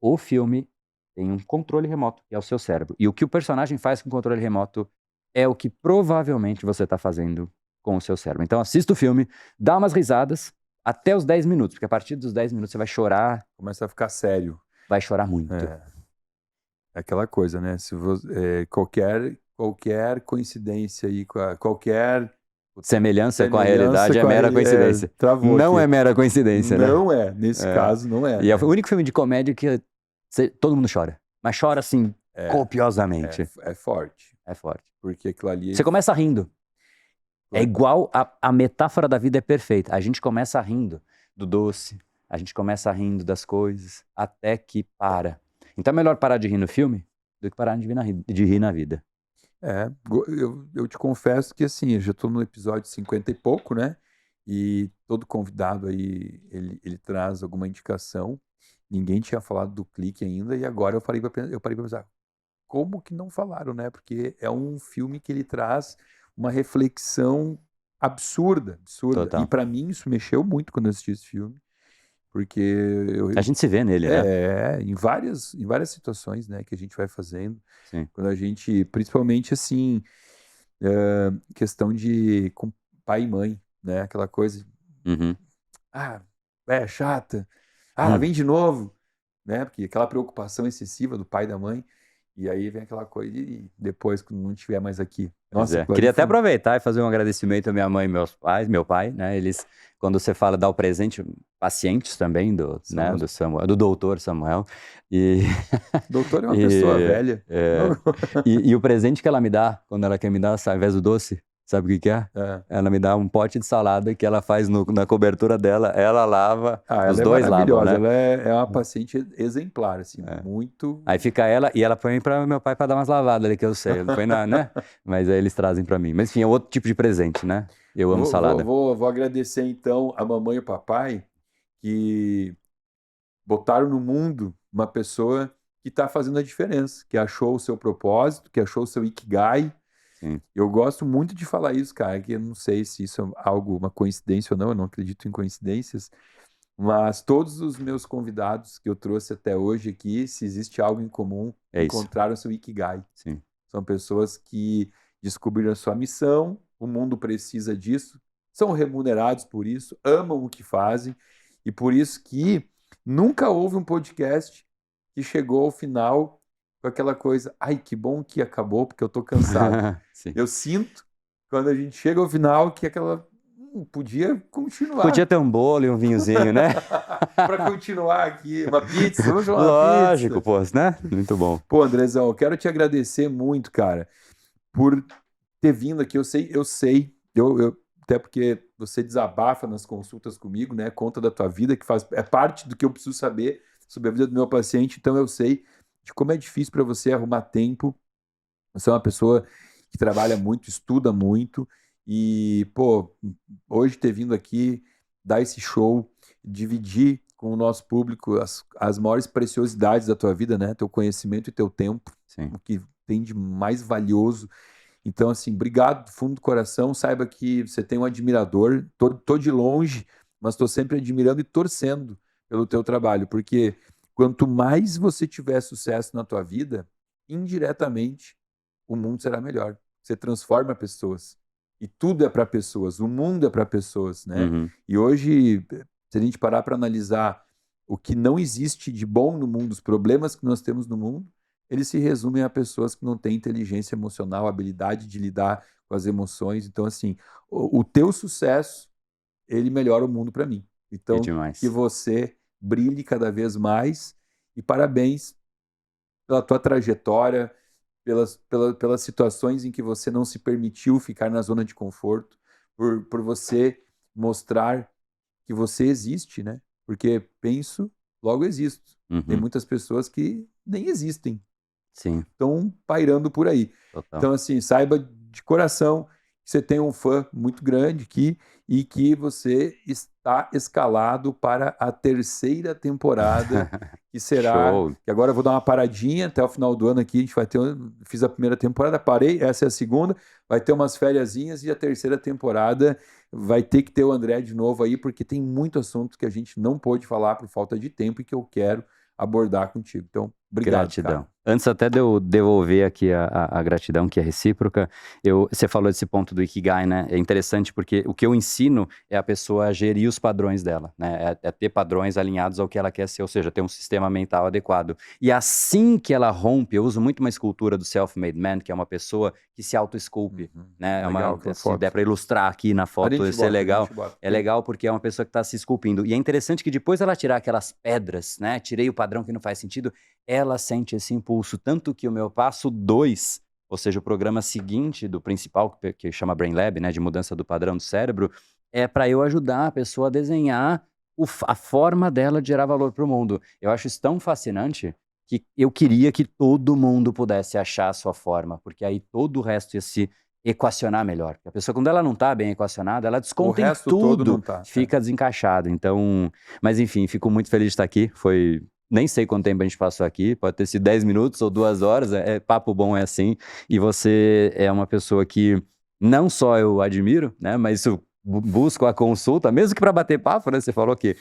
O filme tem um controle remoto, que é o seu cérebro. E o que o personagem faz com o controle remoto é o que provavelmente você está fazendo com o seu cérebro. Então assista o filme, dá umas risadas até os 10 minutos, porque a partir dos 10 minutos você vai chorar. Começa a ficar sério. Vai chorar muito. É aquela coisa, né? Se você, qualquer coincidência aí, qualquer... Semelhança com a realidade é mera coincidência. Não é mera coincidência, né? Não é, nesse caso não é. E é o único filme de comédia que todo mundo chora. Mas chora assim, copiosamente. É forte. É forte. Porque aquilo ali... Você começa rindo. É igual, a metáfora da vida é perfeita. A gente começa rindo do doce, a gente começa rindo das coisas, até que para. Então é melhor parar de rir no filme do que parar de rir na vida. Eu te confesso que assim, eu já estou no episódio 50 e pouco, né? E todo convidado aí, ele traz alguma indicação. Ninguém tinha falado do Clique ainda, e agora eu parei para pensar, como que não falaram, né? Porque é um filme que ele traz uma reflexão absurda. Total. E para mim isso mexeu muito quando eu assisti esse filme, porque eu, A gente se vê nele, né? em várias situações, né, que a gente vai fazendo, Sim. quando a gente, principalmente assim, questão de com pai e mãe, né, aquela coisa, Uhum. chata, Hum. vem de novo, né, porque aquela preocupação excessiva do pai e da mãe, e aí vem aquela coisa, e depois, quando não estiver mais aqui, Pois nossa, é. aquilo ali Queria até foi... aproveitar e fazer um agradecimento à minha mãe e meu pai, né? Eles, quando você fala dar o presente, pacientes também São meus... do Samuel, do doutor Samuel, e, Doutor é uma pessoa e, velha. é, e o presente que ela me dá, quando ela quer me dar, ao invés do doce, sabe o que que é? É. Ela me dá um pote de salada que ela faz na cobertura dela, ela lava, os Ela é dois lavam, maravilhosa, né? ela é uma paciente exemplar, assim, muito... Aí fica ela, e ela põe para meu pai para dar umas lavadas ali, que eu sei. Ele põe né? Mas aí eles trazem para mim. Mas enfim, é outro tipo de presente, né? Eu amo salada. Vou agradecer, então, a mamãe e o papai que botaram no mundo uma pessoa que está fazendo a diferença, que achou o seu propósito, que achou o seu Ikigai. Sim. Eu gosto muito de falar isso, cara, que eu não sei se isso é algo, uma coincidência ou não, eu não acredito em coincidências, mas todos os meus convidados que eu trouxe até hoje aqui, se existe algo em comum, É isso. encontraram seu Ikigai. Sim. São pessoas que descobriram a sua missão, o mundo precisa disso, são remunerados por isso, amam o que fazem, e por isso que nunca houve um podcast que chegou ao final com aquela coisa, ai, que bom que acabou, porque eu tô cansado. Sim. Eu sinto, quando a gente chega ao final, que aquela... podia continuar. Podia ter um bolo e um vinhozinho, né? Para continuar aqui, uma pizza, vamos chamar uma Lógico, pizza. pô, né? Muito bom. Pô, Andrezão, eu quero te agradecer muito, cara, por ter vindo aqui. Até porque você desabafa nas consultas comigo, né? Conta da tua vida, que é parte do que eu preciso saber sobre a vida do meu paciente. Então eu sei de como é difícil para você arrumar tempo. Você é uma pessoa que trabalha muito, estuda muito. E, pô, hoje ter vindo aqui, dar esse show, dividir com o nosso público as maiores preciosidades da tua vida, né? Teu conhecimento e teu tempo, Sim. o que tem de mais valioso. Então, assim, obrigado do fundo do coração. Saiba que você tem um admirador. Tô de longe, mas estou sempre admirando e torcendo pelo teu trabalho, porque quanto mais você tiver sucesso na tua vida, indiretamente, o mundo será melhor. Você transforma pessoas. E tudo é para pessoas. O mundo é para pessoas, né? Uhum. E hoje, se a gente parar para analisar o que não existe de bom no mundo, os problemas que nós temos no mundo, eles se resumem a pessoas que não têm inteligência emocional, habilidade de lidar com as emoções. Então, assim, o teu sucesso, ele melhora o mundo para mim. Então, demais. que você brilhe cada vez mais e parabéns pela tua trajetória, pelas situações em que você não se permitiu ficar na zona de conforto, por você mostrar que você existe, né? Porque penso, logo existo. Uhum. Tem muitas pessoas que nem existem. Sim. Estão pairando por aí. Total. Então, assim, saiba de coração que você tem um fã muito grande aqui e que você está escalado para a 3ª temporada, que será... Show. Que agora eu vou dar uma paradinha até o final do ano aqui, a gente vai ter... Fiz a 1ª temporada, parei, essa é a 2ª, vai ter umas fériasinhas e a 3ª temporada vai ter que ter o André de novo aí, porque tem muito assunto que a gente não pôde falar por falta de tempo e que eu quero abordar contigo. Então, obrigado, Gratidão. cara. Antes até de eu devolver aqui a gratidão, que é recíproca, você falou desse ponto do Ikigai, né? É interessante porque o que eu ensino é a pessoa a gerir os padrões dela, né? É ter padrões alinhados ao que ela quer ser, ou seja, ter um sistema mental adequado. E assim que ela rompe, eu uso muito uma escultura do Self-Made Man, que é uma pessoa que se auto-esculpe, né? Legal, se der para ilustrar aqui na foto, isso é legal. É legal porque é uma pessoa que está se esculpindo. E é interessante que depois ela tirar aquelas pedras, né? Tirei o padrão que não faz sentido, ela sente esse impulso, tanto que o meu passo 2, ou seja, o programa seguinte do principal, que chama Brain Lab, né, de mudança do padrão do cérebro, é para eu ajudar a pessoa a desenhar a forma dela de gerar valor para o mundo. Eu acho isso tão fascinante que eu queria que todo mundo pudesse achar a sua forma, porque aí todo o resto ia se equacionar melhor. Porque a pessoa, quando ela não está bem equacionada, ela desconta em tudo, fica desencaixada. Então, mas enfim, fico muito feliz de estar aqui. Nem sei quanto tempo a gente passou aqui, pode ter sido 10 minutos ou 2 horas, papo bom é assim, e você é uma pessoa que não só eu admiro, né, mas isso buscam a consulta, mesmo que para bater papo, né? Você falou que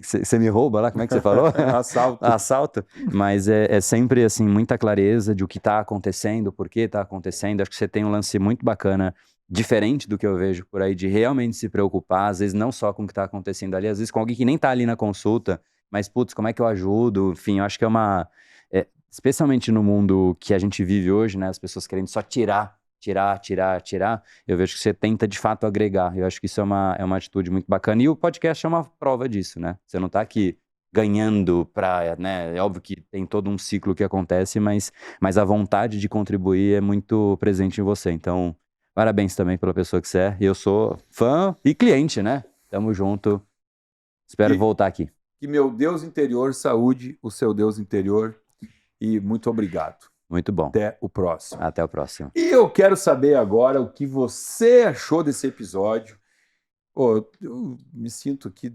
você me rouba lá, como é que você falou? Assalto. Assalto. Mas é sempre, assim, muita clareza de o que está acontecendo, por que está acontecendo. Acho que você tem um lance muito bacana, diferente do que eu vejo por aí, de realmente se preocupar, às vezes não só com o que está acontecendo ali, às vezes com alguém que nem está ali na consulta, mas, putz, como é que eu ajudo? Enfim, eu acho que especialmente no mundo que a gente vive hoje, né? As pessoas querendo só tirar, eu vejo que você tenta de fato agregar. Eu acho que isso é uma atitude muito bacana. E o podcast é uma prova disso, né? Você não tá aqui ganhando pra, né? É óbvio que tem todo um ciclo que acontece, mas a vontade de contribuir é muito presente em você. Então, parabéns também pela pessoa que você é. E eu sou fã e cliente, né? Tamo junto. Espero E- voltar aqui. Que meu Deus interior saúde o seu Deus interior e muito obrigado. Muito bom. Até o próximo. Até o próximo. E eu quero saber agora o que você achou desse episódio. Pô, eu me sinto aqui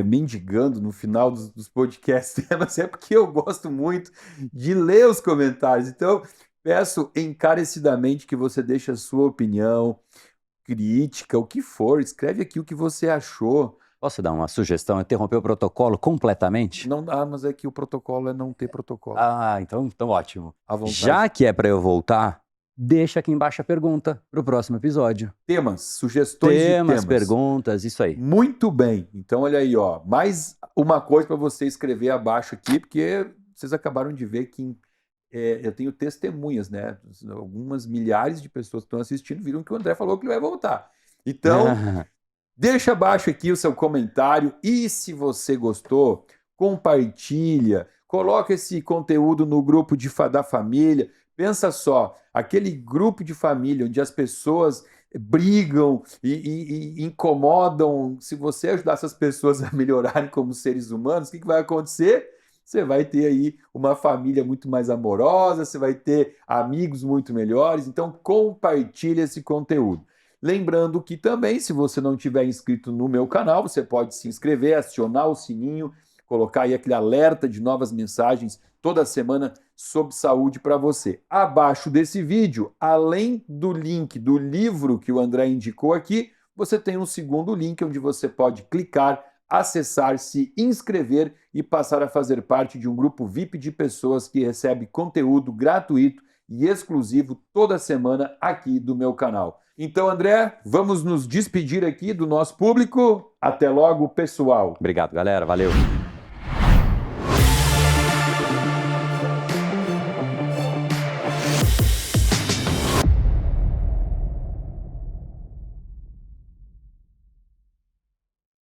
mendigando no final dos podcasts, mas é porque eu gosto muito de ler os comentários. Então, peço encarecidamente que você deixe a sua opinião, crítica, o que for. Escreve aqui o que você achou. Posso dar uma sugestão? Interromper o protocolo completamente? Não dá, mas é que o protocolo é não ter protocolo. Ah, então ótimo. À vontade. Já que é para eu voltar, deixa aqui embaixo a pergunta para o próximo episódio. Temas, sugestões de temas. Perguntas, isso aí. Muito bem. Então, olha aí, ó. Mais uma coisa para você escrever abaixo aqui, porque vocês acabaram de ver que eu tenho testemunhas, né? Algumas milhares de pessoas que estão assistindo viram que o André falou que ele vai voltar. Então, deixa abaixo aqui o seu comentário e se você gostou, compartilha, coloca esse conteúdo no grupo da família. Pensa só, aquele grupo de família onde as pessoas brigam e incomodam, se você ajudar essas pessoas a melhorarem como seres humanos, o que vai acontecer? Você vai ter aí uma família muito mais amorosa, você vai ter amigos muito melhores, então compartilhe esse conteúdo. Lembrando que também, se você não tiver inscrito no meu canal, você pode se inscrever, acionar o sininho, colocar aí aquele alerta de novas mensagens toda semana sobre saúde para você. Abaixo desse vídeo, além do link do livro que o André indicou aqui, você tem um segundo link onde você pode clicar, acessar, se inscrever e passar a fazer parte de um grupo VIP de pessoas que recebe conteúdo gratuito e exclusivo toda semana aqui do meu canal. Então, André, vamos nos despedir aqui do nosso público. Até logo, pessoal. Obrigado, galera. Valeu.